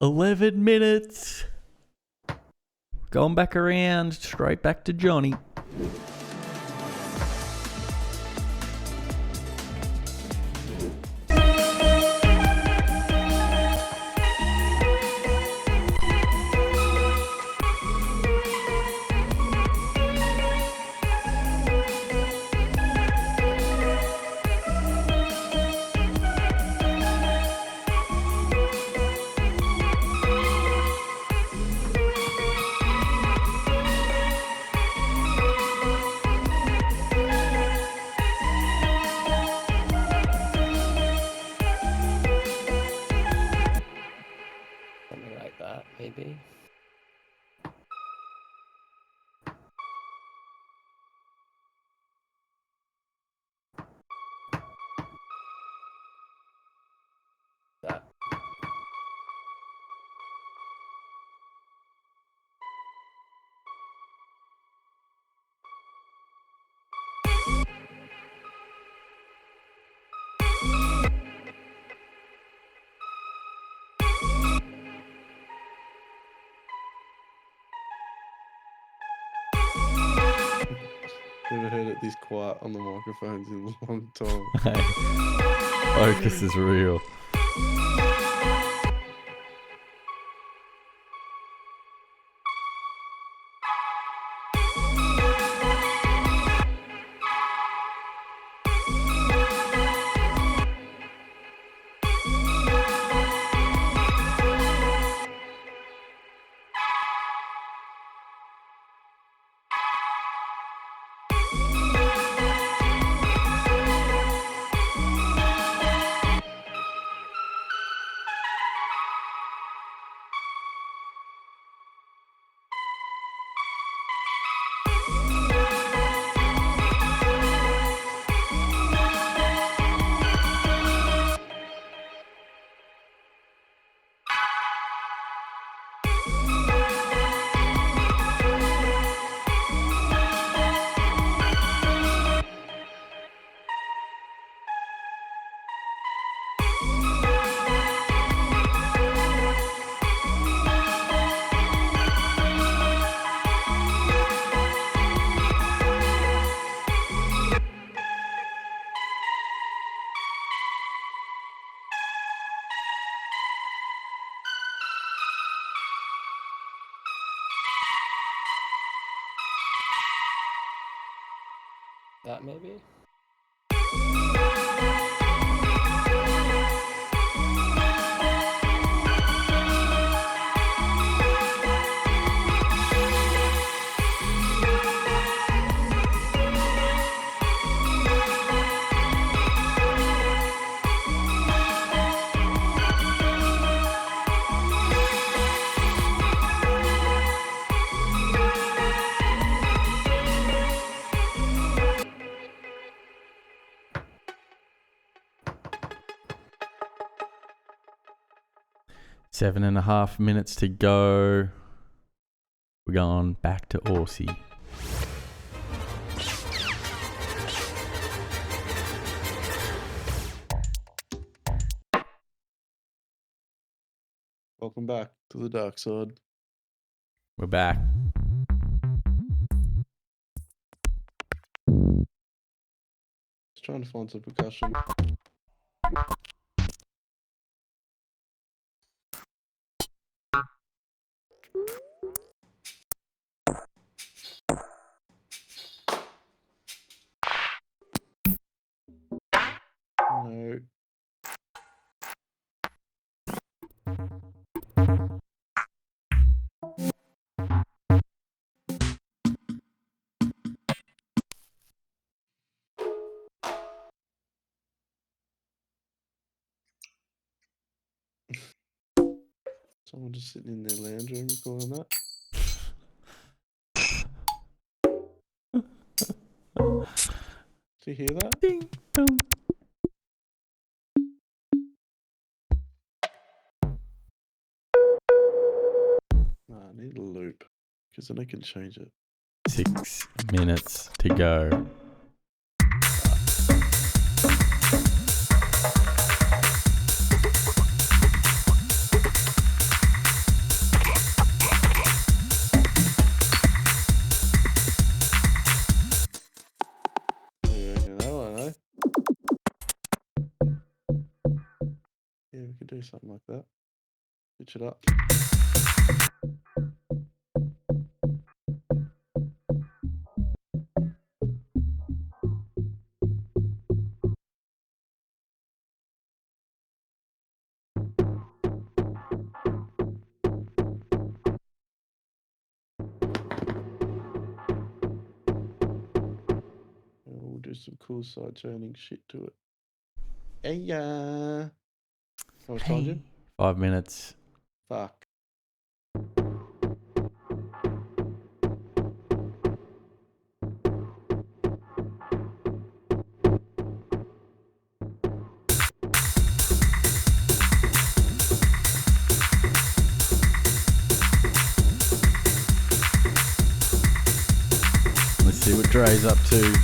"11 minutes. Going back around, straight back to Johnny. Never heard it this quiet on the microphones in a long time. Focus is real. That maybe? Seven and a half minutes to go. We're going back to Aussie. Welcome back to the dark side. We're back. Just trying to find some percussion. No. Someone just sitting in their lounge room recording that. Do you hear that? Ding, boom. Nah, I need a loop because then I can change it. 6 minutes to go. Yeah, we could do something like that. Pitch it up. And we'll do some cool side chaining shit to it. Hey, yeah. How much time, Jim? 5 minutes. Fuck. Let's see what Dre's up to.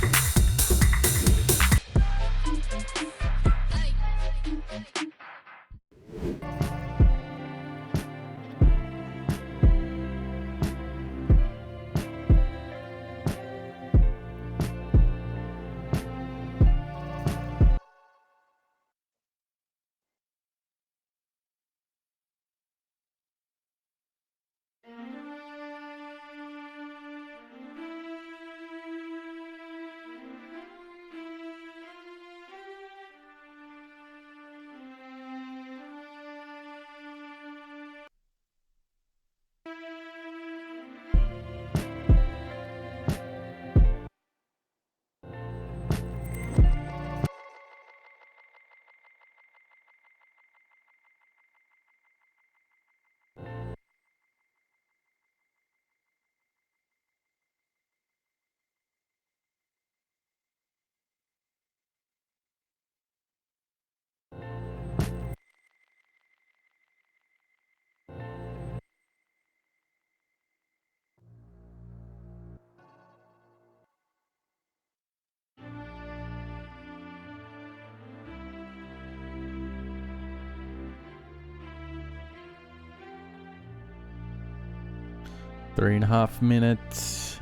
3.5 minutes.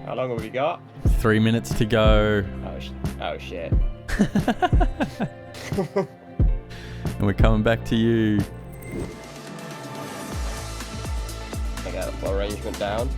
How long have we got? 3 minutes to go. Oh shit. And we're coming back to you. I got the floor arrangement down.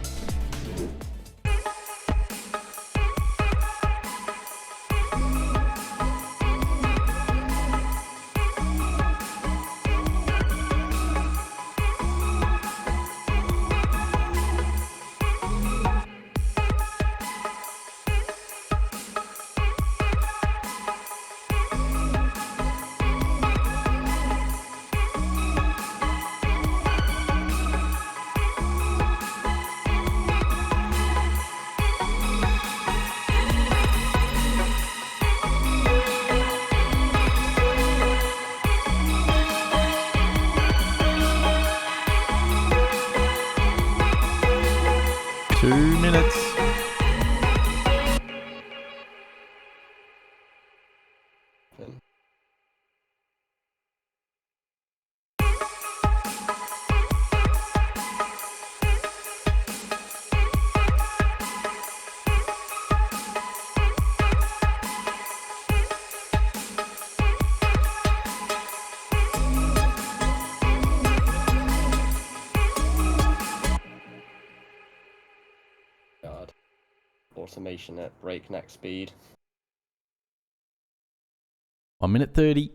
God. Automation at breakneck speed. 1 minute 30.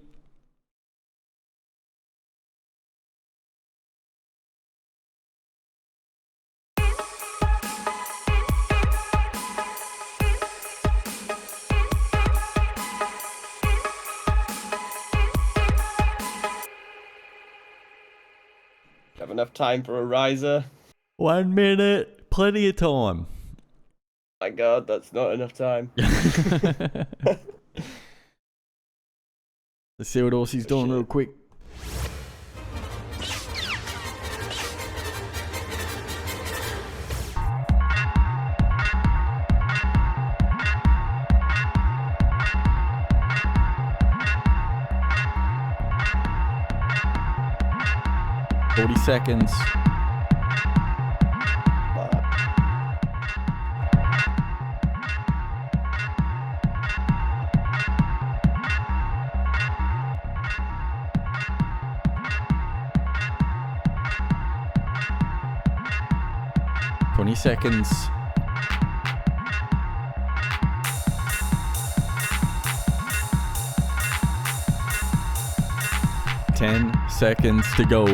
Have enough time for a riser? 1 minute. Plenty of time. My God, that's not enough time. Let's see what Aussie's doing real quick. Seconds. Seconds. 10 seconds to go.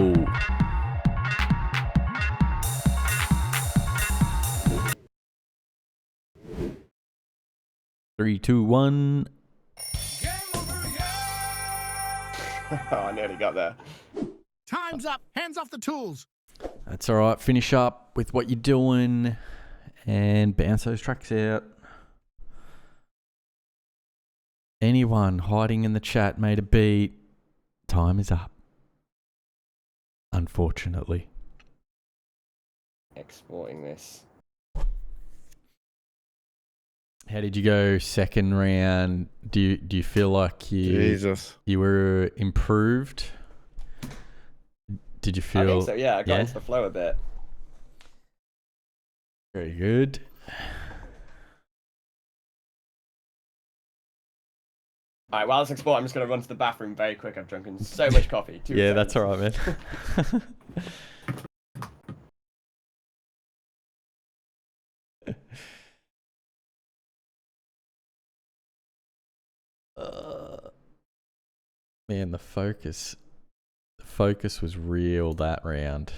Three, two, one. Oh, I nearly got there. Time's up. Hands off the tools. That's all right. Finish up with what you're doing and bounce those tracks out. Anyone hiding in the chat made a beat. Time is up. Unfortunately. Exporting this. How did you go second round? Do you feel like you were improved? Did you feel? I think so. Yeah, I got into the flow a bit. Very good. Alright, while it's export, I'm just going to run to the bathroom very quick. I've drunken so much coffee. Yeah, that's all right, man. Man, the focus was real that round.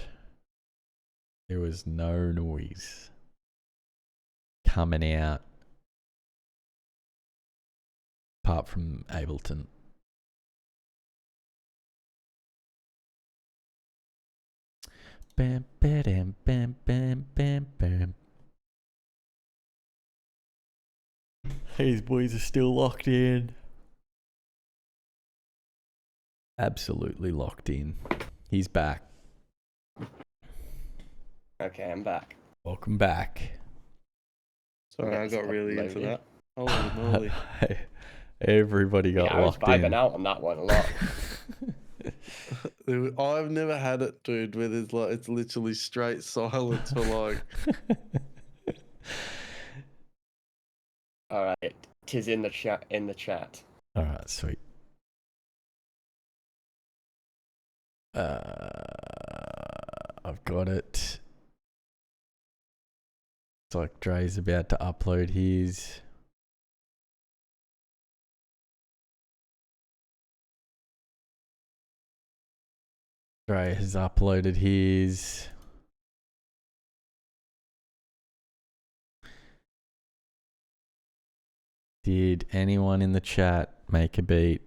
There was no noise coming out apart from Ableton. Bam, bam, bam, bam, bam, bam. These boys are still locked in. Absolutely locked in. He's back. Okay, I'm back. Welcome back. Sorry, I got really into that. Holy moly. Everybody got I was locked in. vibing out on that one a lot. I've never had it, dude, where there's like it's literally straight silence for like. All right, 'tis in the chat. In the chat. All right, sweet. I've got it. It's like Dre's about to upload his. Dre has uploaded his. Did anyone in the chat make a beat?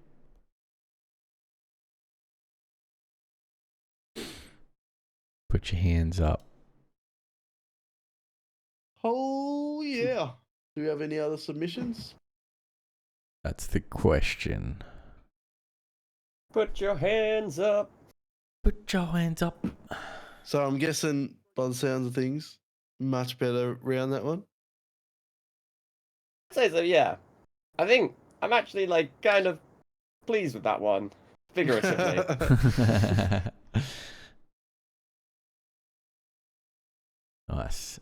Put your hands up. Oh yeah. Do we have any other submissions? That's the question. Put your hands up. Put your hands up. So I'm guessing, by the sounds of things, much better round that one. I'd say so, yeah. I think I'm actually like kind of pleased with that one, figuratively. Nice.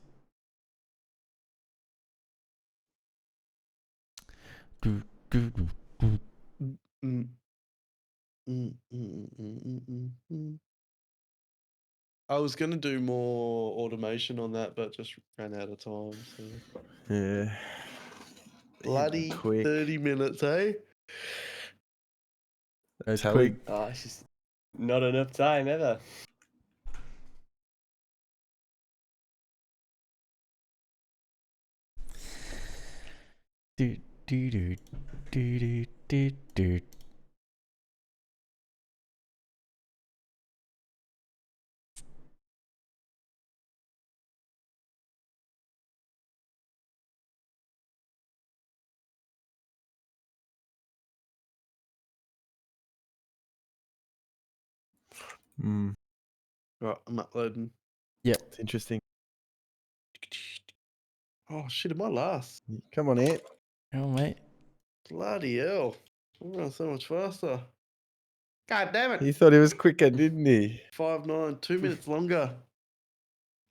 I was going to do more automation on that, but just ran out of time. So. Yeah. Bloody Quick. 30 minutes, eh? That's Tally. quick. Oh, it's just not enough time ever. Do do do do do do do. Right, I'm uploading. Yep. It's interesting. Oh, shit, am I last? Come on, Ant. Oh, mate. Bloody hell. I'm going so much faster. God damn it. He thought he was quicker, didn't he? 5-9, 2 minutes longer.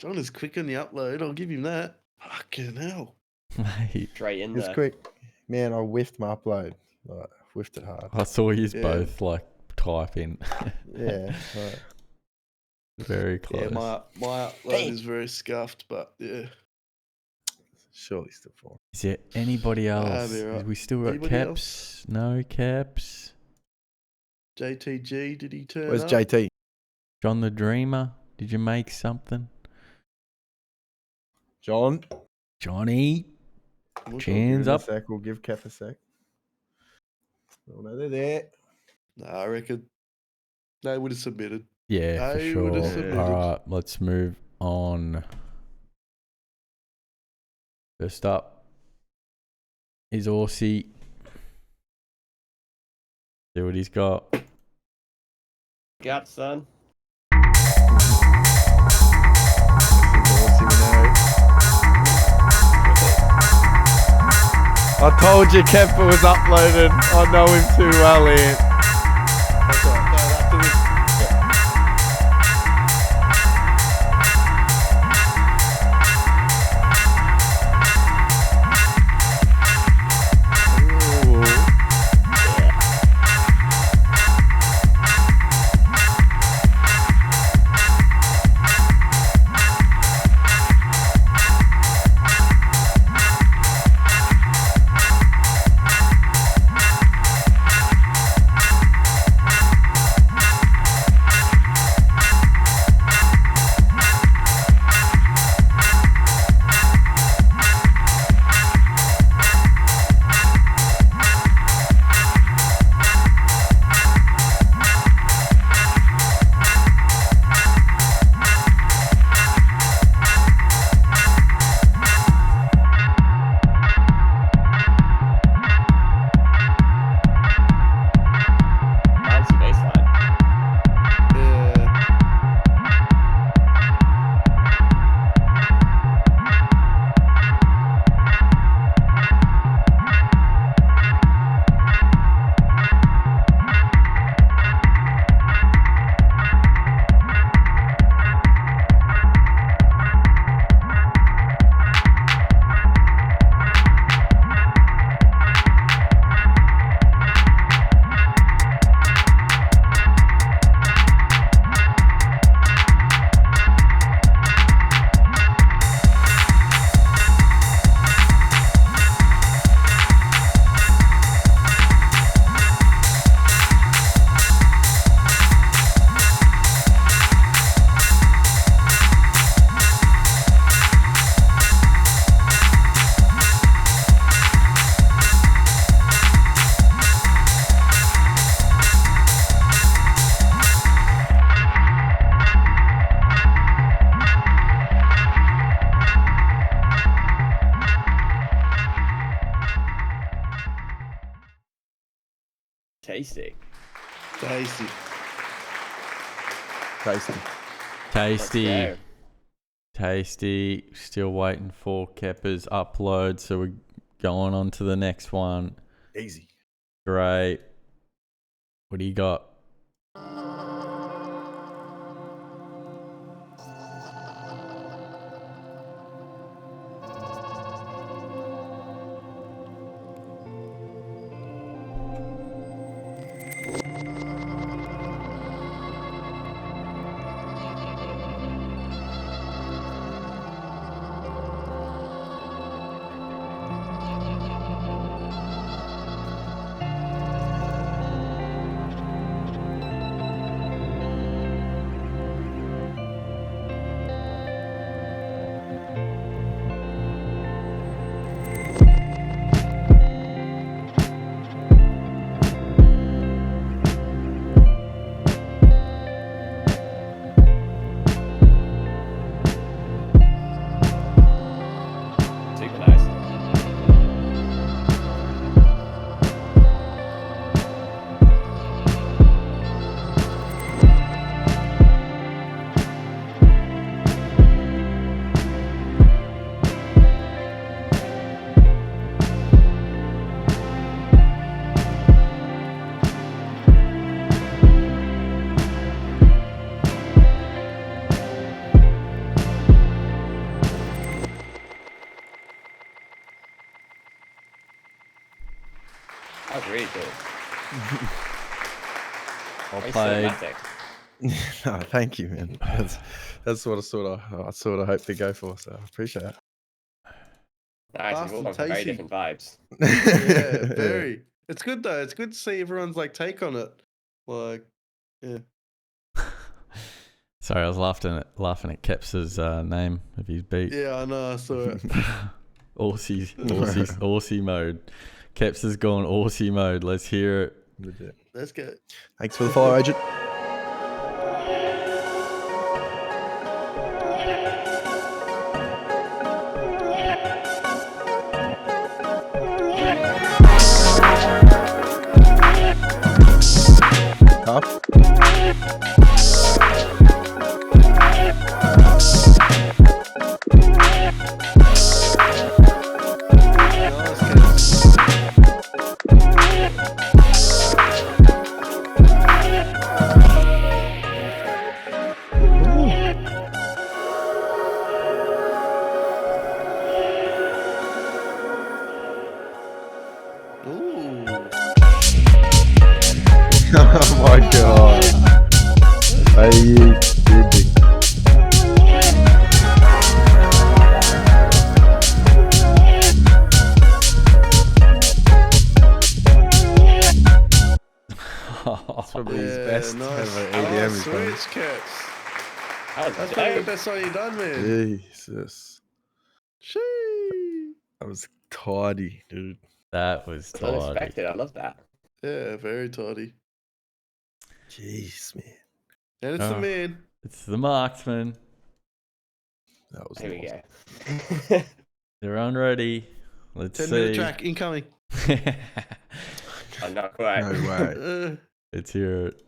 John is quick on the upload. I'll give him that. Fucking hell. Mate. Straight in He was there. quick. Man, I whiffed my upload. Like, whiffed it hard. I saw you Yeah. both like type in. Yeah. Right. Very close. Yeah, my upload is very scuffed, but yeah. Surely still falling. Is there anybody else? be right. We still got Anybody Keps? else? No Keps. JTG, did he turn Where's up? JT? John the Dreamer, did you make something? John? Johnny, We'll hands up. Sec. We'll give Kev a sec. Oh, no, they're there. Nah, I reckon they would have submitted. Yeah, for They sure. would've submitted. All right, let's move on. First up is Aussie. See what he's got. Got son. I told you Kemper was uploaded. I know him too well, Ian. That's right. No, after this. Tasty. Tasty. Tasty. Tasty. Tasty. Still waiting for Kepper's upload, so we're going on to the next one. Easy. Great. What do you got? That was really cool. Well Very played. cinematic. No, thank you, man. That's what I sort of hope to go for. So I appreciate it. Nice, Fast we've all and got very tasty. different vibes. Yeah, very. It's good though. It's good to see everyone's like take on it. Like, yeah. Sorry, I was laughing at KEPZ's name of his beat. Yeah, I know. I saw it. Aussie mode. KEPZ has gone Aussie mode. Let's hear it. Legit. Let's go. Thanks for the follow, agent. Tough. Oh my god. Are you kidding? That's probably his best ever EDM he's done. Switch Caps. That's dope. probably the best song you've done, man. Jesus. Shee. That was tidy, dude. That was tidy. Unexpected, I love that. Yeah, very tidy. Jeez, man. And it's the man. It's the marksman. That was Here we awesome. go. They're on ready. Let's 10-minute see. track incoming. I'm not quite. No way. Let's hear it.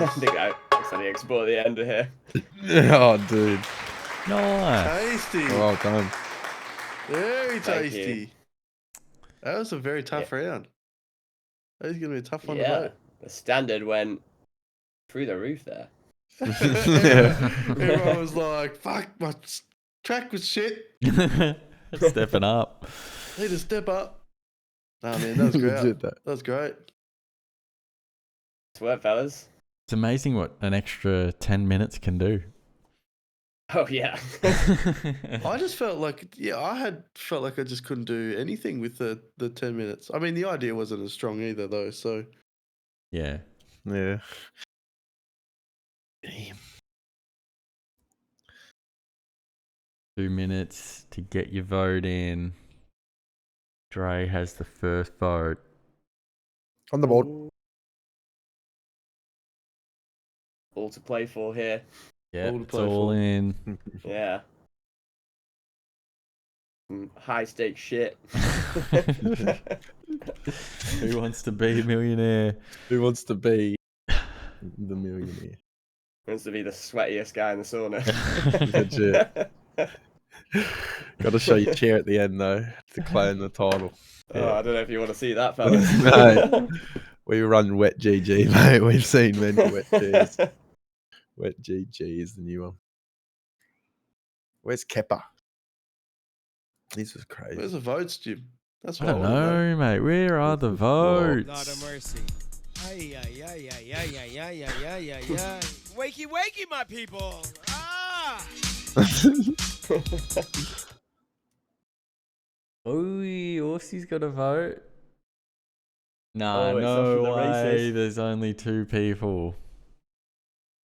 I think I accidentally export the end of here. Oh, dude. Nice. Tasty. Well done. Very Thank tasty. you. That was a very tough round. That's gonna be a tough one to Yeah, vote. the standard went through the roof there. Everyone was like, "Fuck, my track was shit." Stepping up. Need to step up. Nah, man, that was great. Legit, that. That was great. It's work, fellas. It's amazing what an extra 10 minutes can do. Oh yeah. I just felt like, felt like I just couldn't do anything with the 10 minutes. I mean, the idea wasn't as strong either, though. So Yeah. Yeah. 2 minutes to get your vote in. Dre has the first vote. On the board. All to play for here. Yeah, All to it's play all for. in. Yeah. High stakes shit. Who wants to be a millionaire? Who wants to be the millionaire? Wants to be the sweatiest guy in the sauna. Legit. Got to show your chair at the end though to claim the title. Oh, I don't know if you want to see that, fellas. No, we run Wet GG, mate. We've seen many Wet Gs. Wet GG is the new one. Where's Kepper? This was crazy. where's the votes, Jim? That's I what don't wanna know, mate. Where are the votes? Lord of mercy. Ay, ay, ay, ay, ay, ay, ay, ay, ay, ay, ay. Wakey, wakey, my people. Ah! Oh, Aussie's got a vote. Nah, Oh, it's up no for the way. races. There's only 2 people.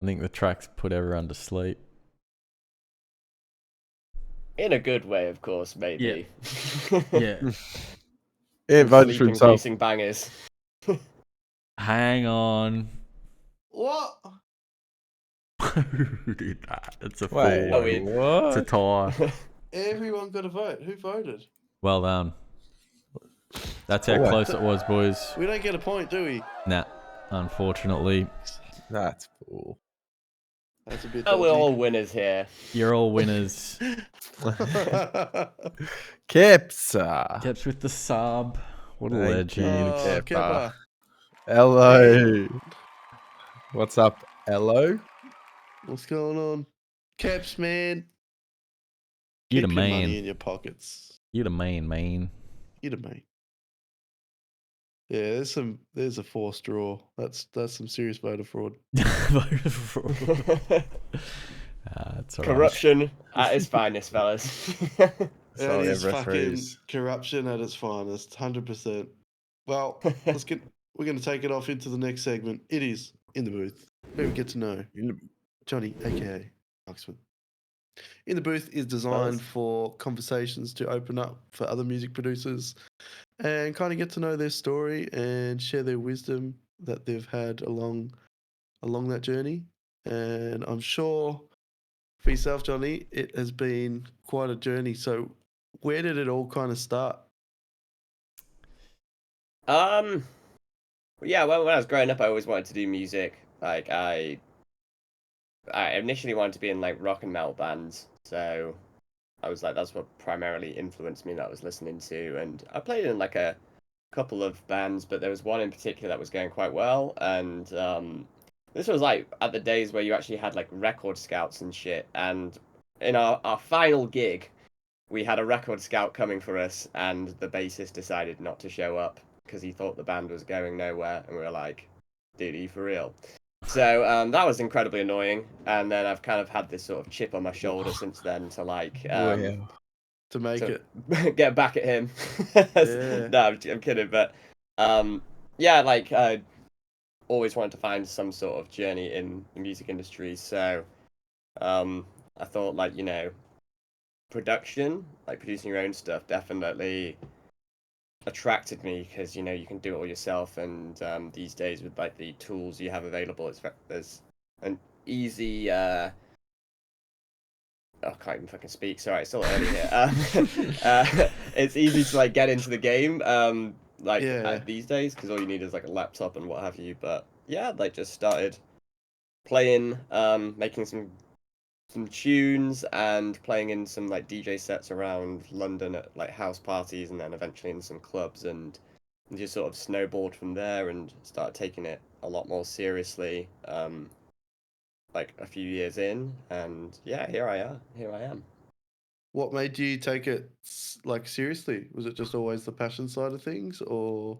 I think the track's put everyone to sleep. In a good way, of course, maybe. Yeah. Yeah, voted for himself. Sleep-inducing bangers. Hang on. What? Who did that? It's a Wait, 4. what? It's a tie. Everyone got a vote. Who voted? Well done. That's how Oh, close it was, boys. We don't get a point, do we? Nah, unfortunately. That's cool. That's a bit. Oh, we're dodgy. all winners here. You're all winners. KEPZ. Keps with the sub. What a Thank legend. you, Oh, Kepper. Kepper. Hello. What's up, Hello? What's going on? Caps, man. You're Keep the your man. money in your pockets. You're the man. You're the man. Yeah, there's a forced draw. That's some serious voter fraud. Voter fraud. It's all right. Corruption at its finest, fellas. That Sorry, is fucking referees. corruption at its finest, 100%. Well, we're going to take it off into the next segment. It is In the Booth, where we get to know Johnny, aka Marksman. In the Booth is designed for conversations to open up for other music producers and kind of get to know their story and share their wisdom that they've had along that journey. And I'm sure for yourself, Johnny, it has been quite a journey. So where did it all kind of start? Yeah, when I was growing up, I always wanted to do music. Like, I initially wanted to be in, like, rock and metal bands. So I was like, that's what primarily influenced me that I was listening to. And I played in, like, a couple of bands, but there was one in particular that was going quite well. And this was, like, at the days where you actually had, like, record scouts and shit. And in our final gig, we had a record scout coming for us, and the bassist decided not to show up because he thought the band was going nowhere. And we were like, dude, are you for real? So that was incredibly annoying. And then I've kind of had this sort of chip on my shoulder since then to, like... to make it. Get back at him. Yeah. No, I'm kidding. But yeah, like, I always wanted to find some sort of journey in the music industry. So I thought, like, you know, production, like producing your own stuff, definitely attracted me because, you know, you can do it all yourself. And these days with, like, the tools you have available, there's an easy... I can't even fucking speak. Sorry, it's still early here. It's easy to, like, get into the game, these days, because all you need is, like, a laptop and what have you. But yeah, like, just started playing, making some tunes and playing in some, like, DJ sets around London at, like, house parties, and then eventually in some clubs. And and just sort of snowballed from there and started taking it a lot more seriously. Like a few years in, and yeah, here I am. What made you take it like seriously? Was it just always the passion side of things, or?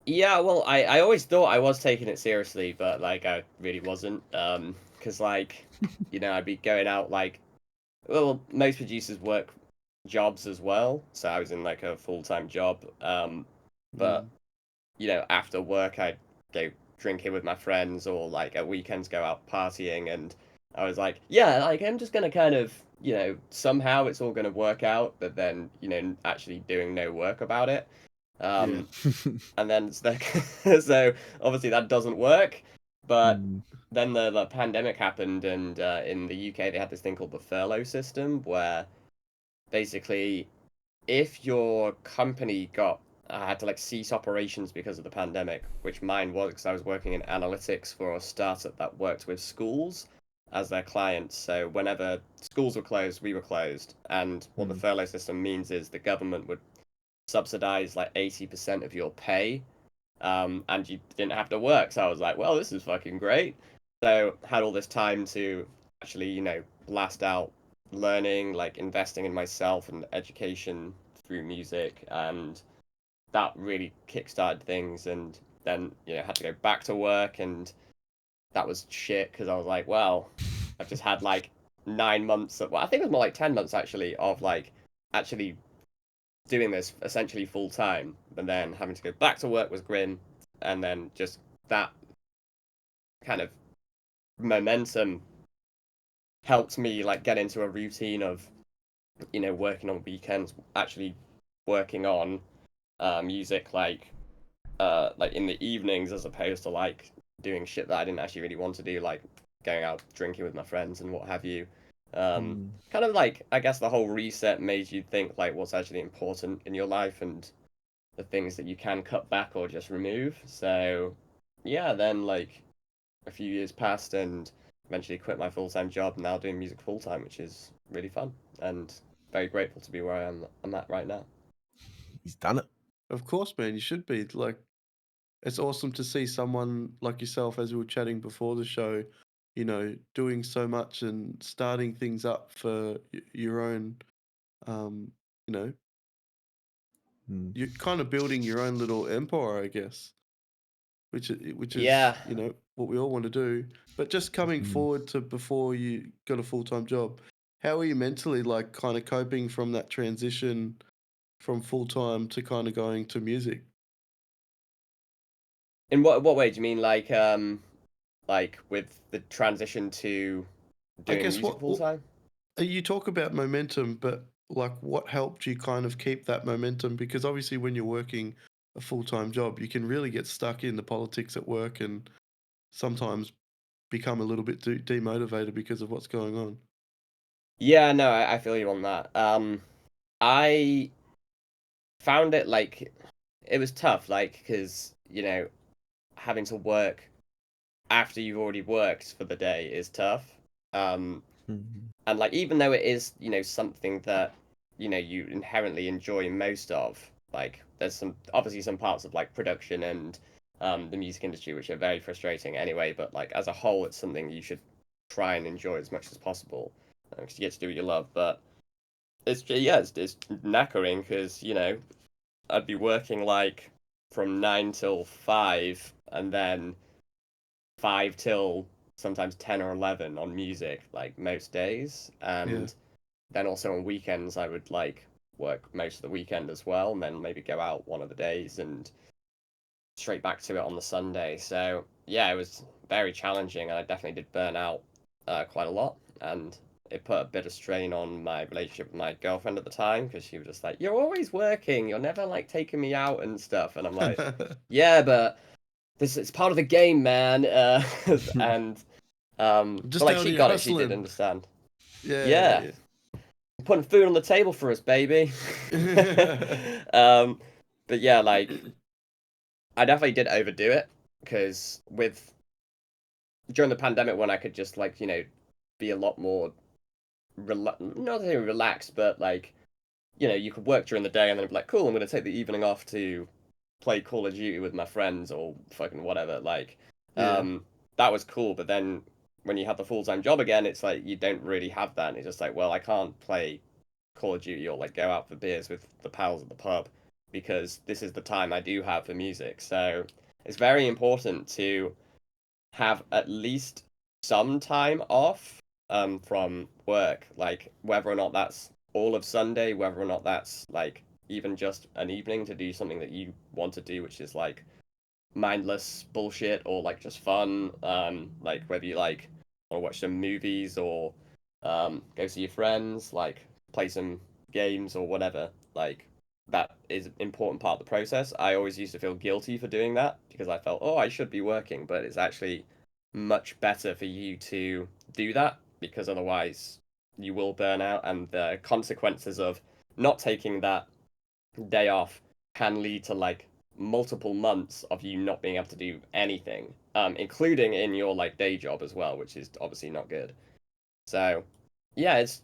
Yeah, well, I always thought I was taking it seriously, but like I really wasn't. Because like, I'd be going out like, well, most producers work jobs as well, so I was in like a full-time job. But after work I'd go drinking with my friends, or like at weekends go out partying, and I was like, yeah, like I'm just gonna kind of, somehow it's all gonna work out, but then, actually doing no work about it. And then so obviously that doesn't work, but then the pandemic happened, and in the UK they had this thing called the furlough system, where basically if your company had to like cease operations because of the pandemic, which mine was because I was working in analytics for a startup that worked with schools as their clients. So whenever schools were closed, we were closed. And what the furlough system means is the government would subsidize like 80% of your pay, and you didn't have to work. So I was like, well, this is fucking great. So had all this time to actually, blast out learning, like investing in myself and education through music, and that really kickstarted things. And then had to go back to work, and that was shit because I was like, well, I've just had like 9 months well, I think it was more like 10 months actually, of like actually doing this essentially full time, and then having to go back to work was grim. And then just that kind of momentum helped me like get into a routine of working on weekends, actually working on music like in the evenings, as opposed to like doing shit that I didn't actually really want to do, like going out drinking with my friends and what have you. Kind of like, I guess the whole reset made you think like what's actually important in your life and the things that you can cut back or just remove. So yeah, then like a few years passed, and eventually quit my full-time job, now doing music full-time, which is really fun, and very grateful to be where I'm at right now. He's done it. Of course, man, you should be. Like, it's awesome to see someone like yourself, as we were chatting before the show, doing so much and starting things up for your own, um, you know, you're kind of building your own little empire, I guess, which is, Yeah. what we all want to do. But just coming forward to before you got a full-time job, how are you mentally, like, kind of coping from that transition from full-time to kind of going to music? In what way do you mean, like with the transition to I doing guess music full time? you talk about momentum, but like what helped you kind of keep that momentum? Because obviously when you're working a full-time job, you can really get stuck in the politics at work and sometimes become a little bit demotivated because of what's going on. Yeah, no, I feel you on that. I found it like it was tough, like because having to work after you've already worked for the day is tough. And like even though it is something that you inherently enjoy most of, like there's obviously some parts of like production and the music industry which are very frustrating anyway, but like as a whole it's something you should try and enjoy as much as possible, because you get to do what you love. But it's knackering because I'd be working like from 9 till 5, and then 5 till sometimes 10 or 11 on music, like most days. And then also on weekends, I would like work most of the weekend as well, and then maybe go out one of the days and straight back to it on the Sunday. So yeah, it was very challenging, and I definitely did burn out quite a lot. And it put a bit of strain on my relationship with my girlfriend at the time, because she was just like, "You're always working. You're never like taking me out and stuff." And I'm like, "Yeah, but this it's part of the game, man." And Just but like out she here got it. She did hustling. understand. Yeah. Putting food on the table for us, baby. But yeah, like I definitely did overdo it, because during the pandemic, when I could just like be a lot more not necessarily relaxed, but like you could work during the day and then be like, cool, I'm going to take the evening off to play Call of Duty with my friends or fucking whatever. Like, Yeah. that was cool. But then when you have the full-time job again, it's like you don't really have that. And it's just like, well, I can't play Call of Duty or like go out for beers with the pals at the pub because this is the time I do have for music. So it's very important to have at least some time off from work, like whether or not that's all of Sunday, whether or not that's like even just an evening to do something that you want to do, which is like mindless bullshit or like just fun. Like whether you like want to watch some movies or go see your friends, like play some games or whatever. Like that is an important part of the process. I always used to feel guilty for doing that because I felt, oh, I should be working, but it's actually much better for you to do that because otherwise you will burn out, and the consequences of not taking that day off can lead to like multiple months of you not being able to do anything, including in your like day job as well, which is obviously not good. So yeah, it's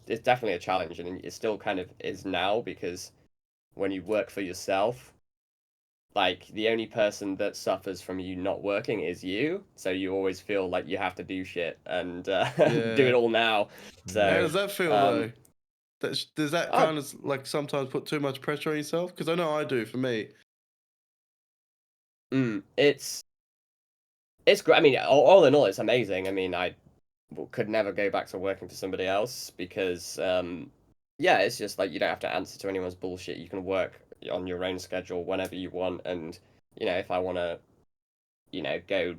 definitely a challenge, and it still kind of is now because when you work for yourself, like the only person that suffers from you not working is you, so you always feel like you have to do shit and do it all now. So How does that feel though? Does that oh, kind of like sometimes put too much pressure on yourself? Because I know I do for me. it's great. I mean, all in all, it's amazing. I mean, I could never go back to working for somebody else because, yeah, it's just like you don't have to answer to anyone's bullshit. You can work on your own schedule whenever you want, and you know, if I want to, you know, go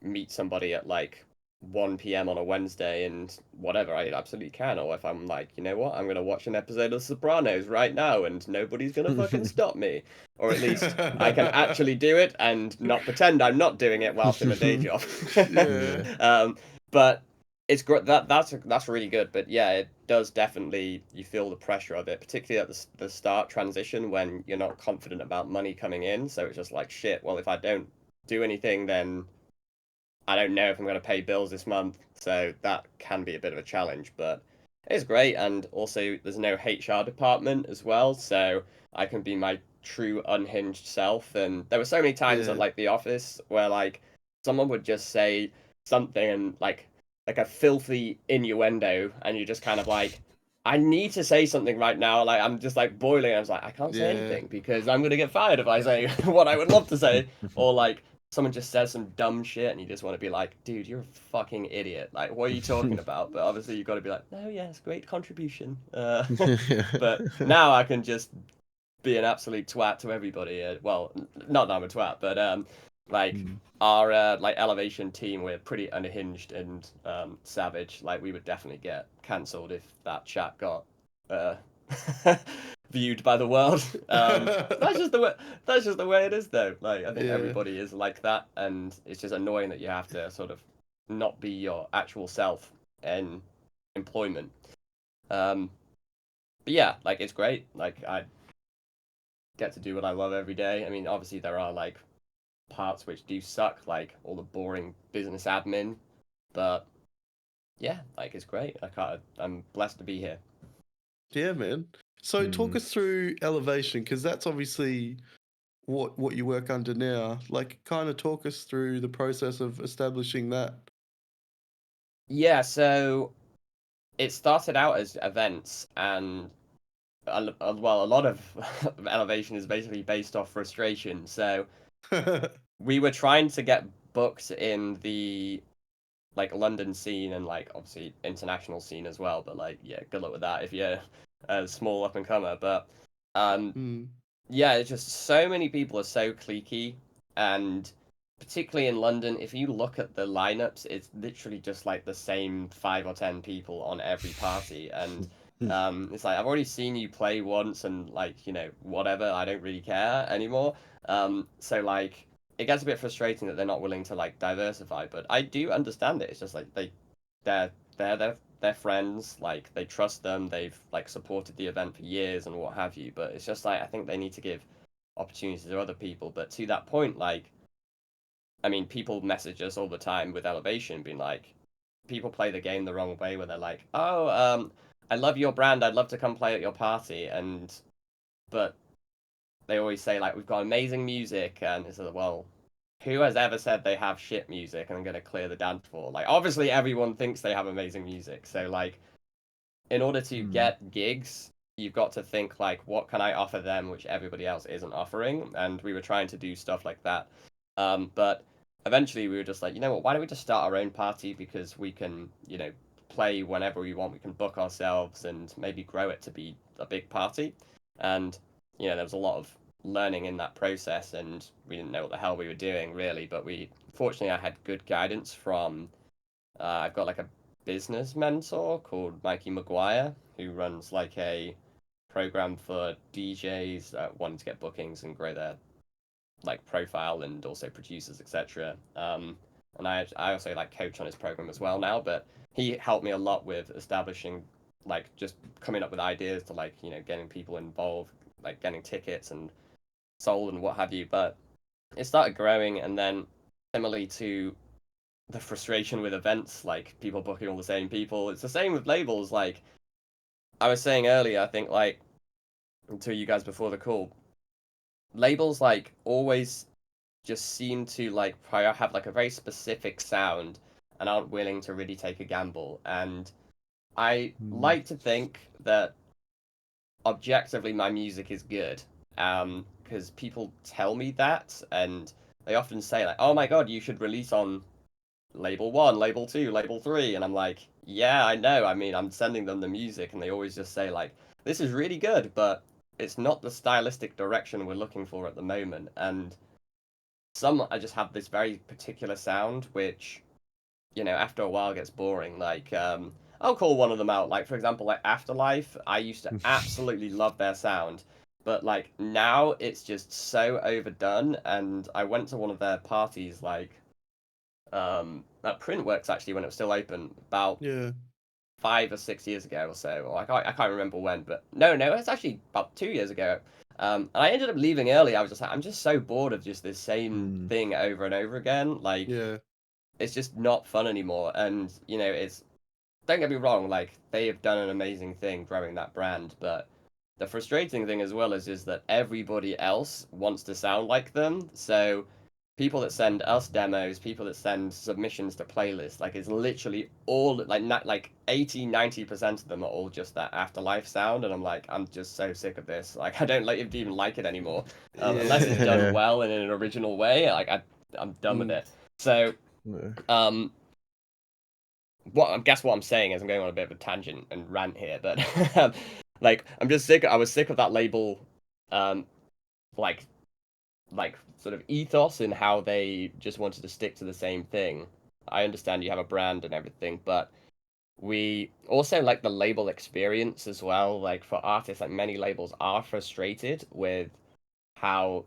meet somebody at like 1 p.m. on a Wednesday and whatever, I absolutely can. Or if I'm like, you know what, I'm gonna watch an episode of Sopranos right now and nobody's gonna fucking stop me. Or at least I can actually do it and not pretend I'm not doing it whilst in a day job. But it's great. That's really good. But yeah, it does definitely, you feel the pressure of it, particularly at the start transition when you're not confident about money coming in. So it's just like shit. Well, if I don't do anything, then I don't know if I'm going to pay bills this month. So that can be a bit of a challenge, but it's great. And also, there's no HR department as well, so I can be my true unhinged self. And there were so many times at like the office where like someone would just say something and like a filthy innuendo, and you're just kind of like, I need to say something right now. Like I'm just like boiling. I was like, I can't say anything because I'm gonna get fired if I say what I would love to say. Or like someone just says some dumb shit and you just want to be like, dude, you're a fucking idiot. Like, what are you talking about? But obviously you've got to be like, no, yes, great contribution. But now I can just be an absolute twat to everybody. Well, not that I'm a twat, but like our like elevation team, we're pretty unhinged and savage. Like we would definitely get cancelled if that chat got viewed by the world. That's just the way. That's just the way it is, though. Like I think everybody is like that, and it's just annoying that you have to sort of not be your actual self in employment. But yeah, like it's great. Like I get to do what I love every day. I mean, obviously there are like parts which do suck, like all the boring business admin, but yeah, like it's great. I'm blessed to be here. Yeah, man. So talk us through elevation, because that's obviously what you work under now. Like, kind of talk us through the process of establishing that. Yeah, so it started out as events, and well, a lot of elevation is basically based off frustration. So we were trying to get booked in the like London scene and like obviously international scene as well, but like yeah, good luck with that if you're a small up and comer. But yeah, it's just so many people are so cliquey, and particularly in London, if you look at the lineups, it's literally just like the same 5 or 10 people on every party, and it's like I've already seen you play once, and like you know whatever, I don't really care anymore. So like it gets a bit frustrating that they're not willing to like diversify, but I do understand it. It's just like they're friends, like they trust them, they've like supported the event for years and what have you, but it's just like I think they need to give opportunities to other people. But to that point, like I mean, people message us all the time with Elevation being like, people play the game the wrong way where they're like, oh, I love your brand, I'd love to come play at your party, but they always say like, we've got amazing music, and it's like, well, who has ever said they have shit music and I'm gonna clear the dance floor? Like, obviously everyone thinks they have amazing music, so like, in order to get gigs, you've got to think like, what can I offer them which everybody else isn't offering? And we were trying to do stuff like that. But eventually we were just like, you know what, why don't we just start our own party, because we can, you know, play whenever we want, we can book ourselves and maybe grow it to be a big party. And, you know, there was a lot of learning in that process, and we didn't know what the hell we were doing really, but fortunately I had good guidance from, I've got like a business mentor called Mikey Maguire, who runs like a program for DJs wanting to get bookings and grow their like profile, and also producers, etc. And I also like coach on his program as well now, but he helped me a lot with establishing, like, just coming up with ideas to, like, you know, getting people involved, like getting tickets and sold and what have you. But it started growing, and then similarly to the frustration with events, like people booking all the same people, it's the same with labels. Like I was saying earlier, I think, like, to you guys before the call, labels like always just seem to like have like a very specific sound and aren't willing to really take a gamble. And I like to think that objectively my music is good, because people tell me that, and they often say like, oh my god, you should release on label 1, label 2, label 3, and I'm like, yeah, I know, I mean, I'm sending them the music, and they always just say like, this is really good, but it's not the stylistic direction we're looking for at the moment. And I just have this very particular sound, which, you know, after a while gets boring. Like, I'll call one of them out. Like, for example, like Afterlife, I used to absolutely love their sound, but like now it's just so overdone. And I went to one of their parties, like, at Printworks actually, when it was still open, about 5 or 6 years ago or so. Or I can't remember when, but no, it's actually about 2 years ago. And I ended up leaving early. I was just like, I'm just so bored of just this same thing over and over again. Like, it's just not fun anymore. And, you know, don't get me wrong, like, they have done an amazing thing growing that brand, but the frustrating thing as well is that everybody else wants to sound like them. So people that send us demos, people that send submissions to playlists, like, it's literally all like 80-90% of them are all just that Afterlife sound, and I'm like, I'm just so sick of this. Like, I don't even like it anymore, unless it's done well and in an original way. Like, I'm done with it. So what I'm saying is, I'm going on a bit of a tangent and rant here, but like, I'm just sick. I was sick of that label, like sort of ethos in how they just wanted to stick to the same thing. I understand you have a brand and everything, but we also like the label experience as well. Like, for artists, like, many labels are frustrated with how,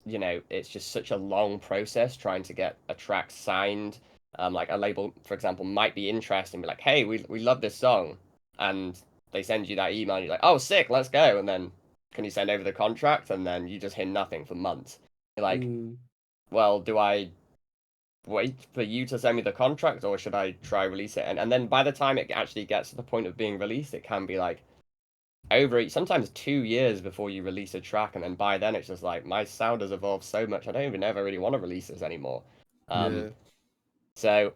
you know, it's just such a long process trying to get a track signed. Like, a label, for example, might be interested and be like, hey, we love this song, and they send you that email and you're like, oh, sick, let's go, and then can you send over the contract? And then you just hear nothing for months. You're like, well, do I wait for you to send me the contract, or should I try release it? And then by the time it actually gets to the point of being released, it can be like sometimes 2 years before you release a track, and then by then it's just like, my sound has evolved so much, I don't even ever really want to release this anymore. So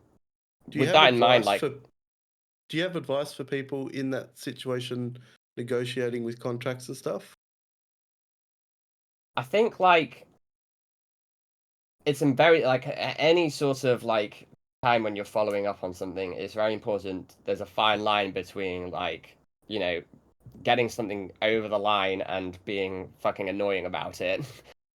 with that in mind, like, do you have advice for people in that situation negotiating with contracts and stuff? I think, like, it's in very, like, any sort of, like, time when you're following up on something, it's very important. There's a fine line between, like, you know, getting something over the line and being fucking annoying about it.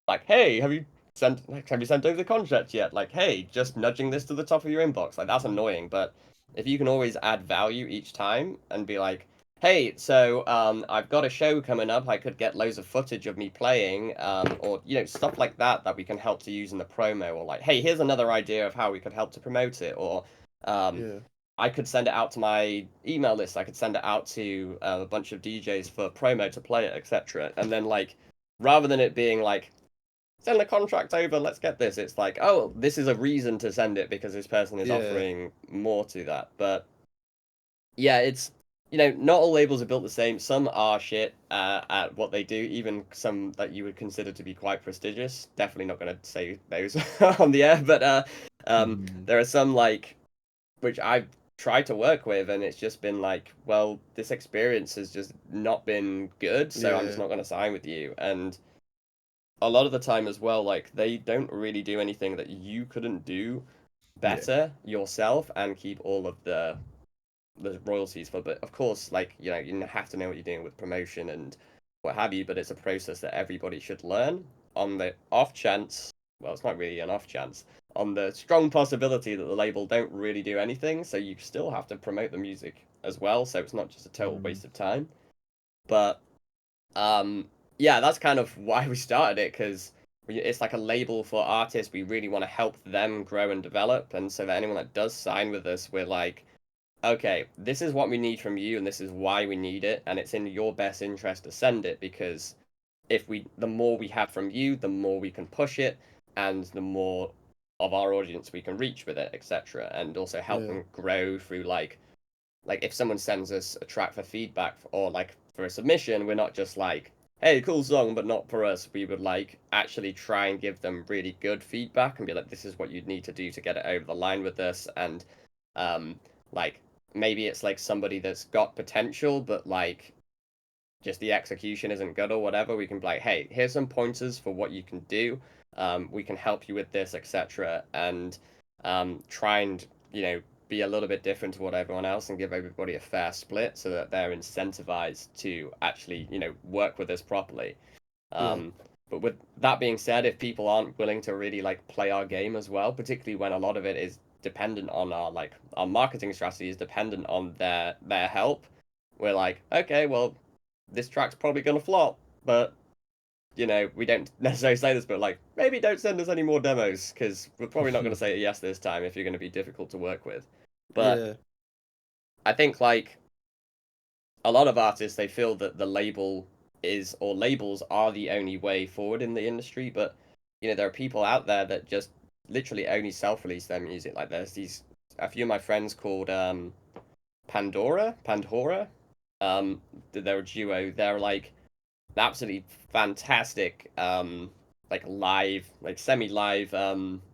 Like, hey, have you sent over the contract yet? Like, hey, just nudging this to the top of your inbox. Like, that's annoying. But if you can always add value each time and be like, hey, so I've got a show coming up, I could get loads of footage of me playing, or, you know, stuff like that we can help to use in the promo, or like, hey, here's another idea of how we could help to promote it, or I could send it out to my email list, I could send it out to a bunch of DJs for promo to play it, etc. And then, like, rather than it being like, send the contract over, let's get this, it's like, oh, this is a reason to send it because this person is offering more to that. But yeah, not all labels are built the same. Some are shit at what they do, even some that you would consider to be quite prestigious. Definitely not going to say those on the air, but there are some like which I've tried to work with, and it's just been like, well, this experience has just not been good, so I'm just not going to sign with you. And a lot of the time as well, like they don't really do anything that you couldn't do better yourself and keep all of the royalties for. But of course, like you have to know what you're doing with promotion and what have you, but it's a process that everybody should learn. On the off chance, well, it's not really an off chance, on the strong possibility that the label don't really do anything, so you still have to promote the music as well, so it's not just a total waste of time. But yeah, that's kind of why we started it, because it's like a label for artists. We really want to help them grow and develop, and so that anyone that does sign with us, we're like, okay, this is what we need from you, and this is why we need it, and it's in your best interest to send it, because the more we have from you, the more we can push it, and the more of our audience we can reach with it, etc. And also help them grow through like if someone sends us a track for feedback or like for a submission, we're not just like, hey, cool song, but not for us. We would like actually try and give them really good feedback and be like, this is what you'd need to do to get it over the line with this. And like maybe it's like somebody that's got potential, but like just the execution isn't good or whatever. We can be like, hey, here's some pointers for what you can do. We can help you with this, etc. And try and be a little bit different to what everyone else and give everybody a fair split so that they're incentivized to actually work with us properly. But with that being said, if people aren't willing to really like play our game as well, particularly when a lot of it is dependent on our marketing strategy is dependent on their help, we're like, okay, well, this track's probably gonna flop, but we don't necessarily say this, but like maybe don't send us any more demos, because we're probably not going to say yes this time if you're going to be difficult to work with. But I think like a lot of artists, they feel that the labels are the only way forward in the industry, but there are people out there that just literally only self-release their music. Like there's a few of my friends called Pandora. They're a duo. They're like absolutely fantastic like live, like semi-live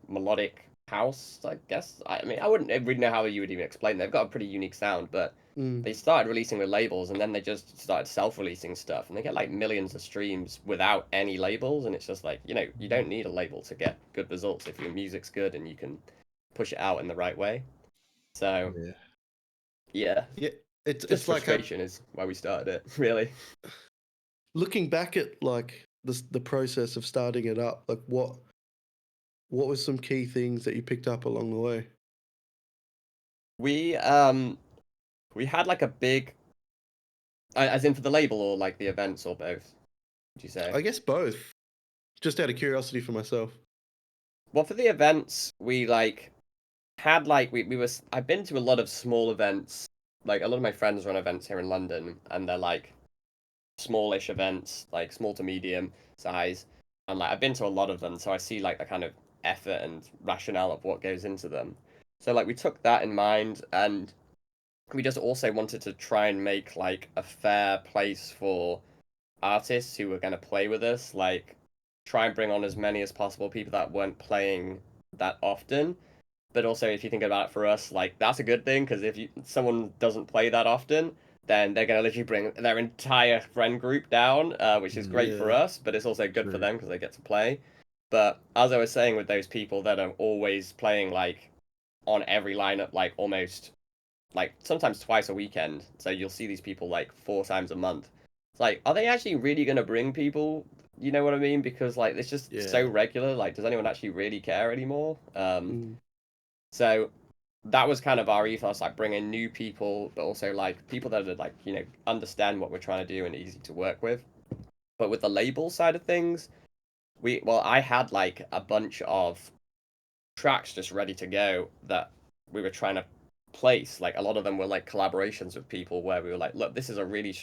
melodic house, I guess. I mean, I wouldn't really know how you would even explain. They've got a pretty unique sound, but they started releasing with labels, and then they just started self-releasing stuff, and they get like millions of streams without any labels. And it's just like, you don't need a label to get good results if your music's good and you can push it out in the right way. So yeah, it's like frustration is why we started it, really. Looking back at like the process of starting it up, like what were some key things that you picked up along the way? We had like a big, as in for the label or like the events or both, would you say? I guess both. Just out of curiosity for myself. Well, for the events, we like had like I've been to a lot of small events. Like a lot of my friends run events here in London, and they're like smallish events, like small to medium size, and like I've been to a lot of them, so I see like the kind of effort and rationale of what goes into them. So like we took that in mind, and we just also wanted to try and make like a fair place for artists who were going to play with us, like try and bring on as many as possible people that weren't playing that often. But also, if you think about it, for us, like that's a good thing, because if someone doesn't play that often, then they're going to literally bring their entire friend group down, which is great for us, but it's also good for them because they get to play. But as I was saying, with those people that are always playing like on every lineup, like almost like sometimes twice a weekend, so you'll see these people like 4 times a month. It's like, are they actually really going to bring people? You know what I mean? Because like it's just so regular. Like, does anyone actually really care anymore? So that was kind of our ethos, like bringing new people, but also like people that are like, understand what we're trying to do and easy to work with. But with the label side of things, I had like a bunch of tracks just ready to go that we were trying to place. Like a lot of them were like collaborations with people where we were like, look, this is a really,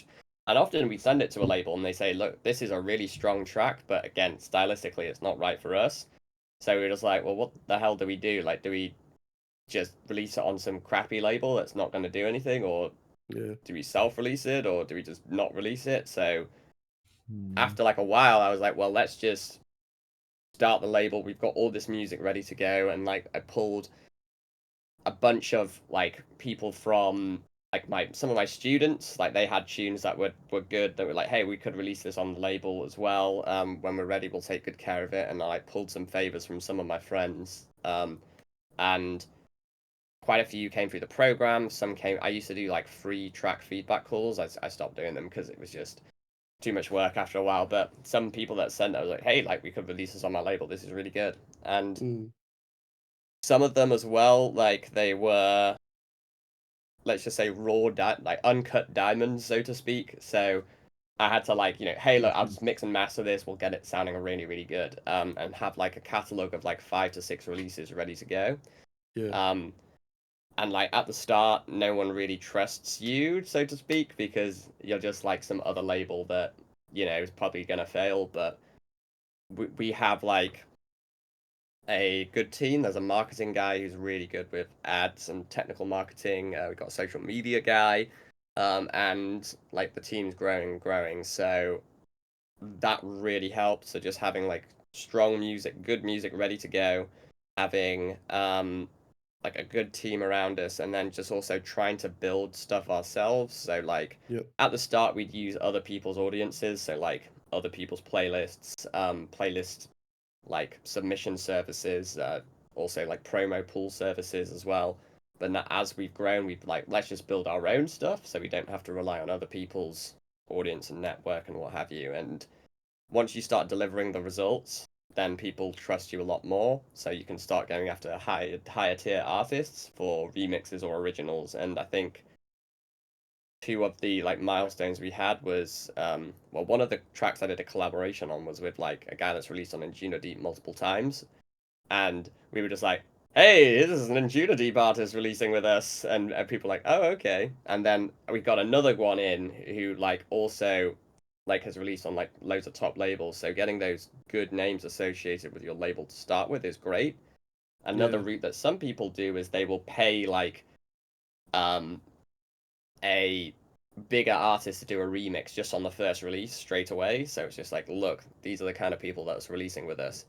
and often we send it to a label and they say, look, this is a really strong track, but again, stylistically, it's not right for us. So we're just like, well, what the hell do we do? Like, do we just release it on some crappy label that's not going to do anything, or Yeah. do we self-release it or do we just not release it? So after like a while, I was like, well, let's just start the label. We've got all this music ready to go, and like I pulled a bunch of like people from like some of my students, like they had tunes that were good, that were like, hey, we could release this on the label as well. When we're ready, we'll take good care of it. And I like pulled some favors from some of my friends. And quite a few came through the program. Some came. I used to do like free track feedback calls. I stopped doing them because it was just too much work after a while. But some people that sent, I was like, hey, like we could release this on my label. This is really good. And some of them as well, like they were, let's just say raw, like uncut diamonds, so to speak. So I had to like, hey, look, I'll just mix and master this. We'll get it sounding really, really good. And have like a catalog of like 5 to 6 releases ready to go. Yeah. And like at the start, no one really trusts you, so to speak, because you're just like some other label that, is probably gonna fail. But we have like a good team. There's a marketing guy who's really good with ads and technical marketing. We've got a social media guy, and like the team's growing and growing. So that really helped. So just having like strong music, good music ready to go, having like a good team around us, and then just also trying to build stuff ourselves. So like at the start, we'd use other people's audiences, so like other people's playlists, playlist like submission services, also like promo pool services as well. But now, as we've grown, we've like, let's just build our own stuff so we don't have to rely on other people's audience and network and what have you. And once you start delivering the results, then people trust you a lot more. So you can start going after higher tier artists for remixes or originals. And I think two of the like milestones we had was well, one of the tracks I did a collaboration on was with like a guy that's released on Injuna Deep multiple times, and we were just like, hey, this is an Injuna Deep artist releasing with us, and people were like, oh, okay. And then we got another one in who like also like has released on like loads of top labels, so getting those good names associated with your label to start with is great. Another route that some people do is they will pay like a bigger artist to do a remix just on the first release straight away. So it's just like, look, these are the kind of people that's releasing with us.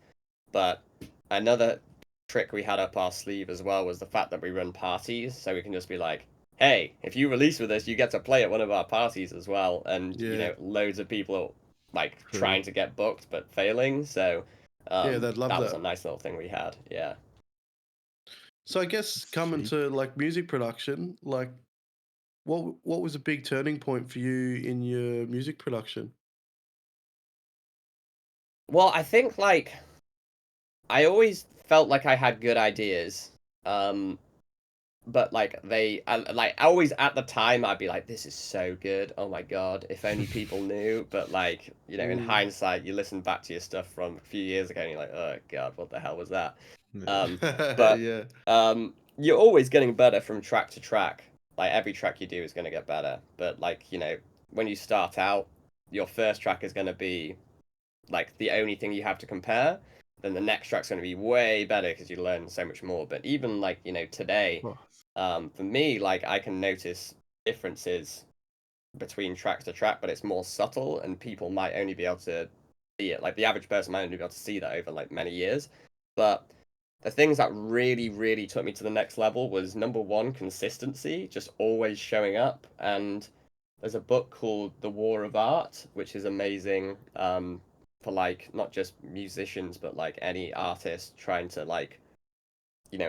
But another trick we had up our sleeve as well was the fact that we run parties, so we can just be like, hey, if you release with us, you get to play at one of our parties as well. And loads of people are like trying to get booked but failing. So they'd love that was a nice little thing we had. Yeah. So I guess coming to like music production, like what was a big turning point for you in your music production? Well, I think like I always felt like I had good ideas. But like I always at the time I'd be like, this is so good. Oh my God, if only people knew. But like, in hindsight, you listen back to your stuff from a few years ago and you're like, oh God, what the hell was that? But you're always getting better from track to track. Like every track you do is going to get better. But like, when you start out, your first track is going to be like the only thing you have to compare. Then the next track's going to be way better because you learn so much more. But even like, today, for me, like I can notice differences between track to track, but it's more subtle and people might only be able to see it. Like the average person might only be able to see that over like many years. But the things that really, really took me to the next level was number one, consistency, just always showing up. And there's a book called The War of Art, which is amazing for like not just musicians, but like any artist trying to like,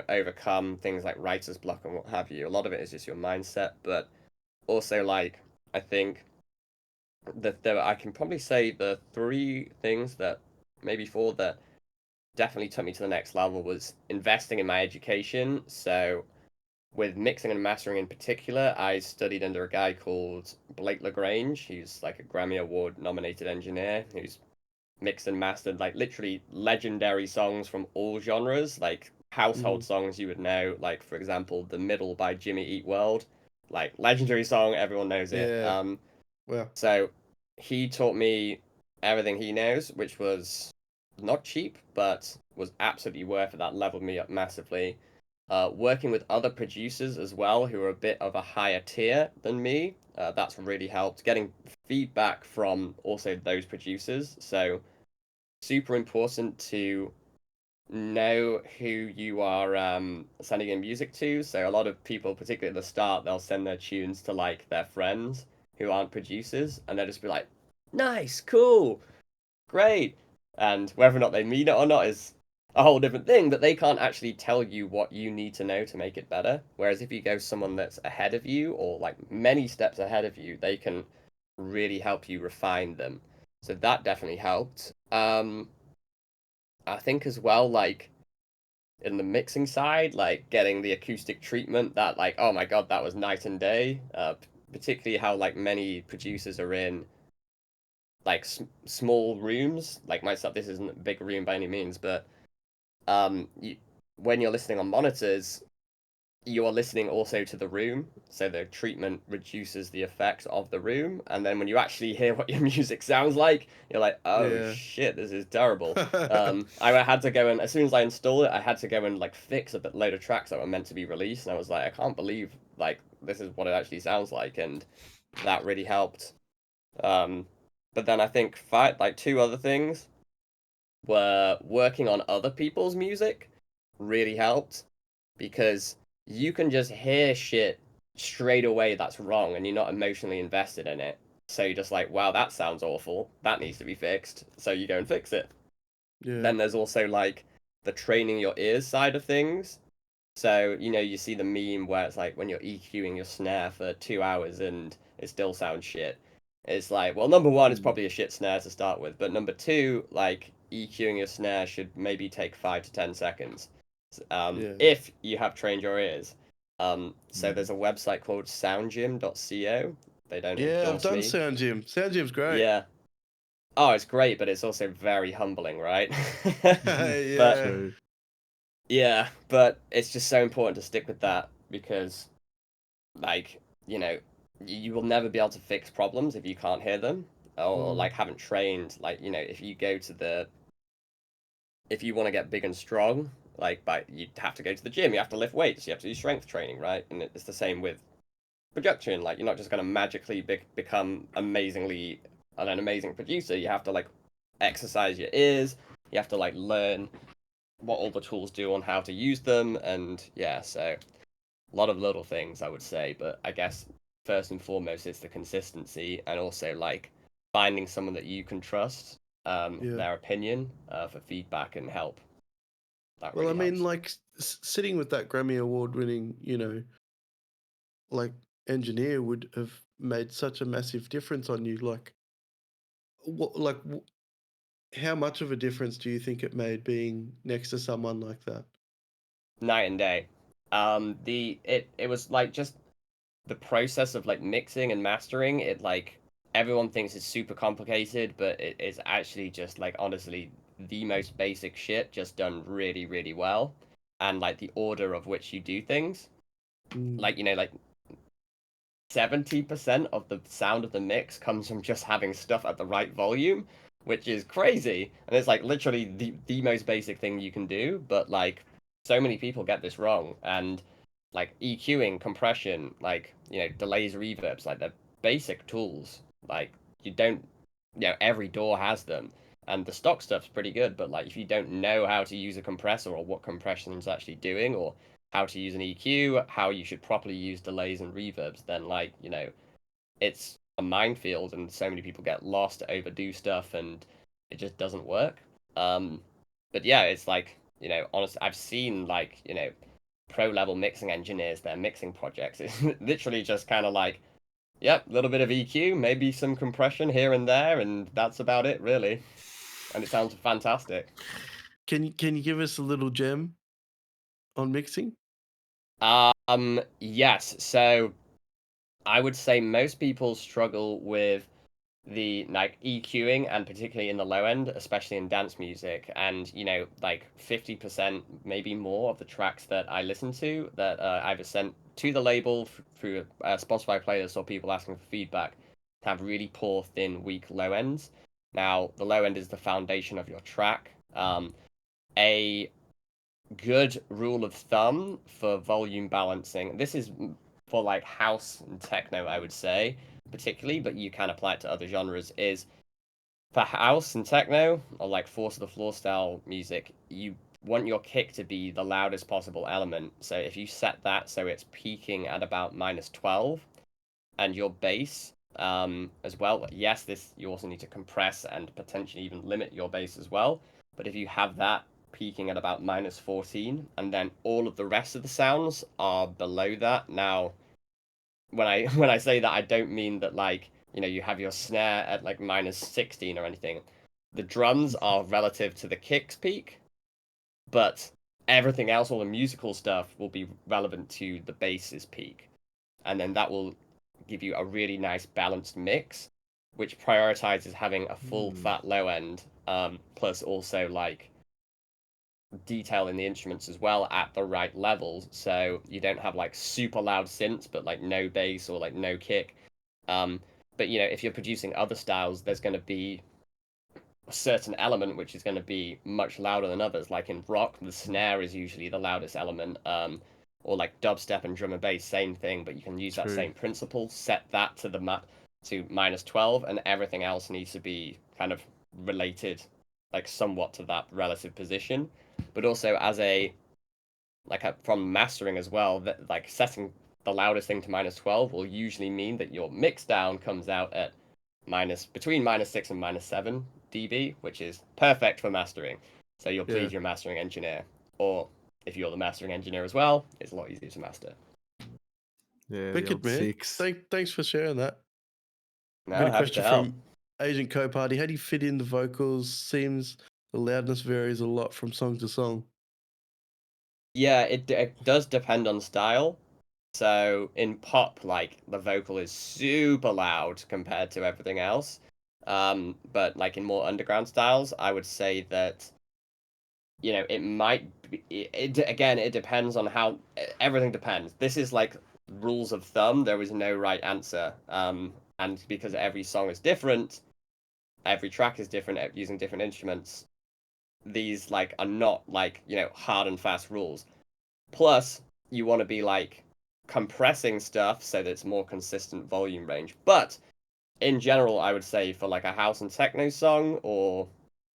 overcome things like writer's block and what have you. A lot of it is just your mindset, but also like I think that I can probably say the 3 things that maybe 4 that definitely took me to the next level was investing in my education. So with mixing and mastering in particular, I studied under a guy called Blake LaGrange. He's like a Grammy Award nominated engineer who's mixed and mastered like literally legendary songs from all genres, like household songs you would know, like for example The Middle by Jimmy Eat World, like legendary song, everyone knows it. So he taught me everything he knows, which was not cheap but was absolutely worth it. That leveled me up massively. working with other producers as well who are a bit of a higher tier than me. That's really helped. Getting feedback from also those producers. So super important to know who you are sending in music to. So a lot of people, particularly at the start, they'll send their tunes to like their friends who aren't producers, and they'll just be like, nice, cool, great. And whether or not they mean it or not is a whole different thing, but they can't actually tell you what you need to know to make it better. Whereas if you go someone that's ahead of you or like many steps ahead of you, they can really help you refine them. So that definitely helped. I think as well, like in the mixing side, like getting the acoustic treatment, that like, oh my god, that was night and day. Particularly how like many producers are in like small rooms. Like myself, this isn't a big room by any means, but when you're listening on monitors, you are listening also to the room, so the treatment reduces the effects of the room, and then when you actually hear what your music sounds like, you're like, oh shit, this is terrible. I had to go and, as soon as I installed it, I had to go and like fix a load of tracks that were meant to be released, and I was like, I can't believe like this is what it actually sounds like, and that really helped. But then I think like two other things were working on other people's music really helped, because you can just hear shit straight away that's wrong and you're not emotionally invested in it. So you're just like, wow, that sounds awful. That needs to be fixed. So you go and fix it. Yeah. Then there's also like the training your ears side of things. So, you know, you see the meme where it's like when you're EQing your snare for 2 hours and it still sounds shit. It's like, well, number one, it's probably a shit snare to start with. But number two, like EQing your snare should maybe take 5 to 10 seconds. If you have trained your ears. So there's a website called soundgym.co. They don't I've done me. Sound Gym. Sound Gym's great. Yeah. Oh, it's great, but it's also very humbling, right? True. Yeah, but it's just so important to stick with that because, like, you know, you will never be able to fix problems if you can't hear them or like haven't trained. Like, you know, if you go to if you want to get big and strong, like, you have to go to the gym, you have to lift weights, you have to do strength training, right? And it's the same with production. Like, you're not just going to magically become an amazing producer. You have to like exercise your ears. You have to like learn what all the tools do and how to use them. And yeah, so a lot of little things I would say, but I guess first and foremost it's the consistency and also like finding someone that you can trust, their opinion, for feedback and help. That Well, really I mean, helps. like sitting with that Grammy Award winning, you know, like engineer would have made such a massive difference on you. Like, how much of a difference do you think it made being next to someone like that? Night and day. It was like just the process of like mixing and mastering it, like everyone thinks it's super complicated, but it is actually just like honestly the most basic shit just done really, really well. And like the order of which you do things, like, you know, like 70% of the sound of the mix comes from just having stuff at the right volume, which is crazy. And it's like literally the most basic thing you can do, but like so many people get this wrong. And like EQing, compression, like, you know, delays, reverbs, like they're basic tools. Like you don't, you know, every door has them. And the stock stuff's pretty good, but like if you don't know how to use a compressor or what compression's actually doing, or how to use an EQ, how you should properly use delays and reverbs, then like, you know, it's a minefield and so many people get lost, overdo stuff, and it just doesn't work. But yeah, it's like, you know, honestly, I've seen like, you know, pro level mixing engineers, their mixing projects. It's literally just kind of like, yep, a little bit of EQ, maybe some compression here and there, and that's about it, really. And it sounds fantastic. Can you give us a little gem on mixing? Yes. So I would say most people struggle with the like EQing, and particularly in the low end, especially in dance music. And you know, like 50%, maybe more of the tracks that I listen to that either sent to the label through a Spotify playlist or people asking for feedback have really poor, thin, weak low ends. Now, the low end is the foundation of your track. A good rule of thumb for volume balancing. This is for like house and techno, I would say, particularly, but you can apply it to other genres. Is for house and techno, or like four to the floor style music, you want your kick to be the loudest possible element. So if you set that so it's peaking at about -12, and your bass as well, yes, this you also need to compress and potentially even limit your bass as well. But if you have that peaking at about -14, and then all of the rest of the sounds are below that. Now, when I say that, I don't mean that like, you know, you have your snare at like -16 or anything. The drums are relative to the kick's peak, but everything else, all the musical stuff, will be relevant to the bass's peak. And then that will give you a really nice balanced mix, which prioritizes having a full fat low end, plus also like detail in the instruments as well at the right levels, so you don't have like super loud synths but like no bass or like no kick. But you know, if you're producing other styles, there's going to be a certain element which is going to be much louder than others. Like in rock, the snare is usually the loudest element, or like dubstep and drum and bass, same thing, but you can use that same principle, set that to the to -12, and everything else needs to be kind of related like somewhat to that relative position. But also as a from mastering as well, that like setting the loudest thing to -12 will usually mean that your mix down comes out at between -6 and -7 dB, which is perfect for mastering. So you'll please your mastering engineer, or if you're the mastering engineer as well, it's a lot easier to master. Yeah, Wicked, man. Thanks for sharing that. No, Got a happy question to help. from Agent Co-Party. How do you fit in the vocals? Seems the loudness varies a lot from song to song. Yeah, it does depend on style. So in pop, like the vocal is super loud compared to everything else. But like in more underground styles, I would say that, you know, it might be, again, it depends on how everything depends. This is like rules of thumb. There is no right answer. And because every song is different, every track is different, using different instruments, these like are not like, you know, hard and fast rules. Plus, you want to be like compressing stuff so that it's more consistent volume range. But in general, I would say for like a house and techno song, or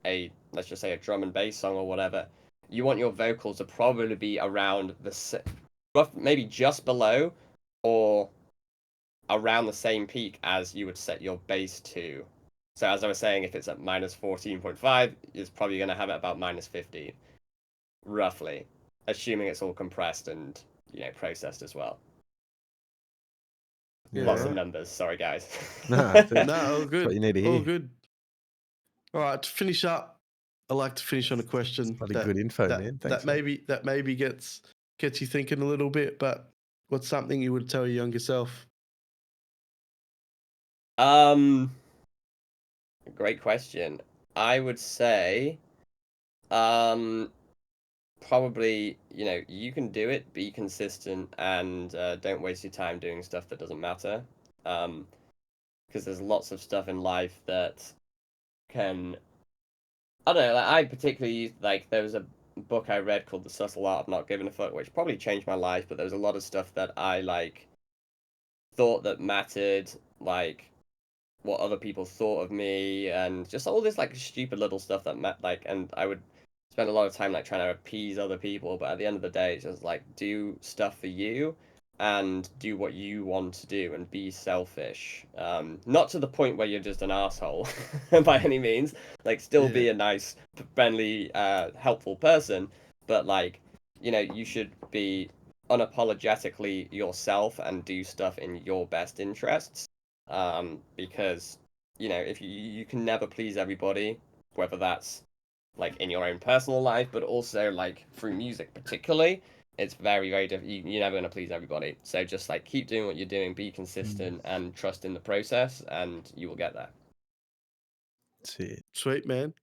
let's just say a drum and bass song or whatever, you want your vocals to probably be around maybe just below or around the same peak as you would set your bass to. So as I was saying, if it's at -14.5, it's probably going to have it about -15, roughly, assuming it's all compressed and, you know, processed as well. Yeah. Lots of numbers. Sorry, guys. No, all good. That's what you need to hear. All good. All right, to finish up, I like to finish on a question. Bloody good info, man. Thanks, that maybe gets you thinking a little bit. But what's something you would tell your younger self? Great question. I would say, probably, you know, you can do it, be consistent, and don't waste your time doing stuff that doesn't matter. Because there's lots of stuff in life that can, I don't know, like I particularly, like, there was a book I read called The Subtle Art of Not Giving a Fuck, which probably changed my life, but there was a lot of stuff that I, like, thought that mattered, like, what other people thought of me, and just all this, like, stupid little stuff that and I would spend a lot of time, like, trying to appease other people, but at the end of the day, it's just, like, do stuff for you, and do what you want to do, and be selfish. Not to the point where you're just an asshole, by any means. Like, still be a nice, friendly, helpful person, but, like, you know, you should be unapologetically yourself and do stuff in your best interests. Because, you know, if you can never please everybody, whether that's like in your own personal life, but also like through music particularly, it's very, very difficult. You're never going to please everybody. So just like keep doing what you're doing, be consistent, and trust in the process, and you will get there. That's it. Sweet, man.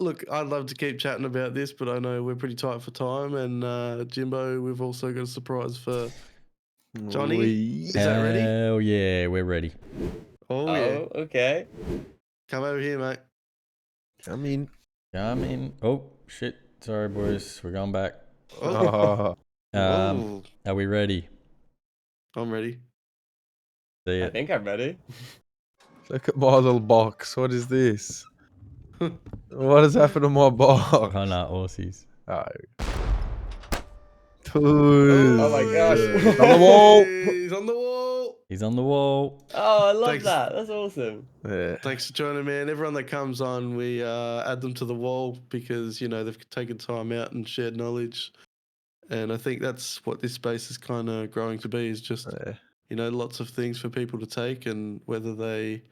Look, I'd love to keep chatting about this, but I know we're pretty tight for time. And Jimbo, we've also got a surprise for Johnny. Is that ready? Hell yeah, we're ready. Oh yeah. Okay. Come over here, mate. Come in. Oh, shit. Sorry, boys. We're going back. Oh. Are we ready? I'm ready. See I it. think I'm ready. Look at my little box. What is this? What has happened to my box? Oh no, Aussies. Oh. Oh my gosh. He's on the wall. He's on the wall. He's on the wall. Oh, I love Thanks. that. That's awesome. Yeah. Thanks for joining, man. Everyone that comes on, we add them to the wall because, you know, they've taken time out and shared knowledge. And I think that's what this space is kind of growing to be, is just, you know, lots of things for people to take, and whether they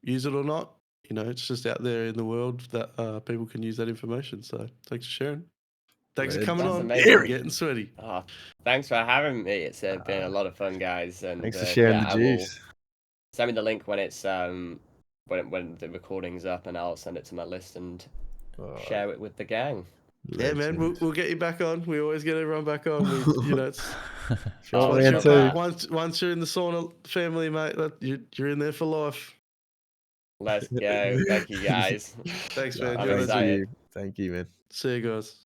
use it or not, you know, it's just out there in the world that people can use that information. So thanks for sharing. Thanks for coming That's on. amazing. Getting sweaty. Oh, thanks for having me. It's been a lot of fun, guys. And Thanks for sharing the I will juice. send me the link when it's when the recording's up, and I'll send it to my list and share it with the gang. Yeah, man, we'll get you back on. We always get everyone back on. You know, it's once you're in the sauna family, mate, you're in there for life. Let's go. Thank you, guys. Thanks, man. I'm You're excited. Thank you, man. See you guys.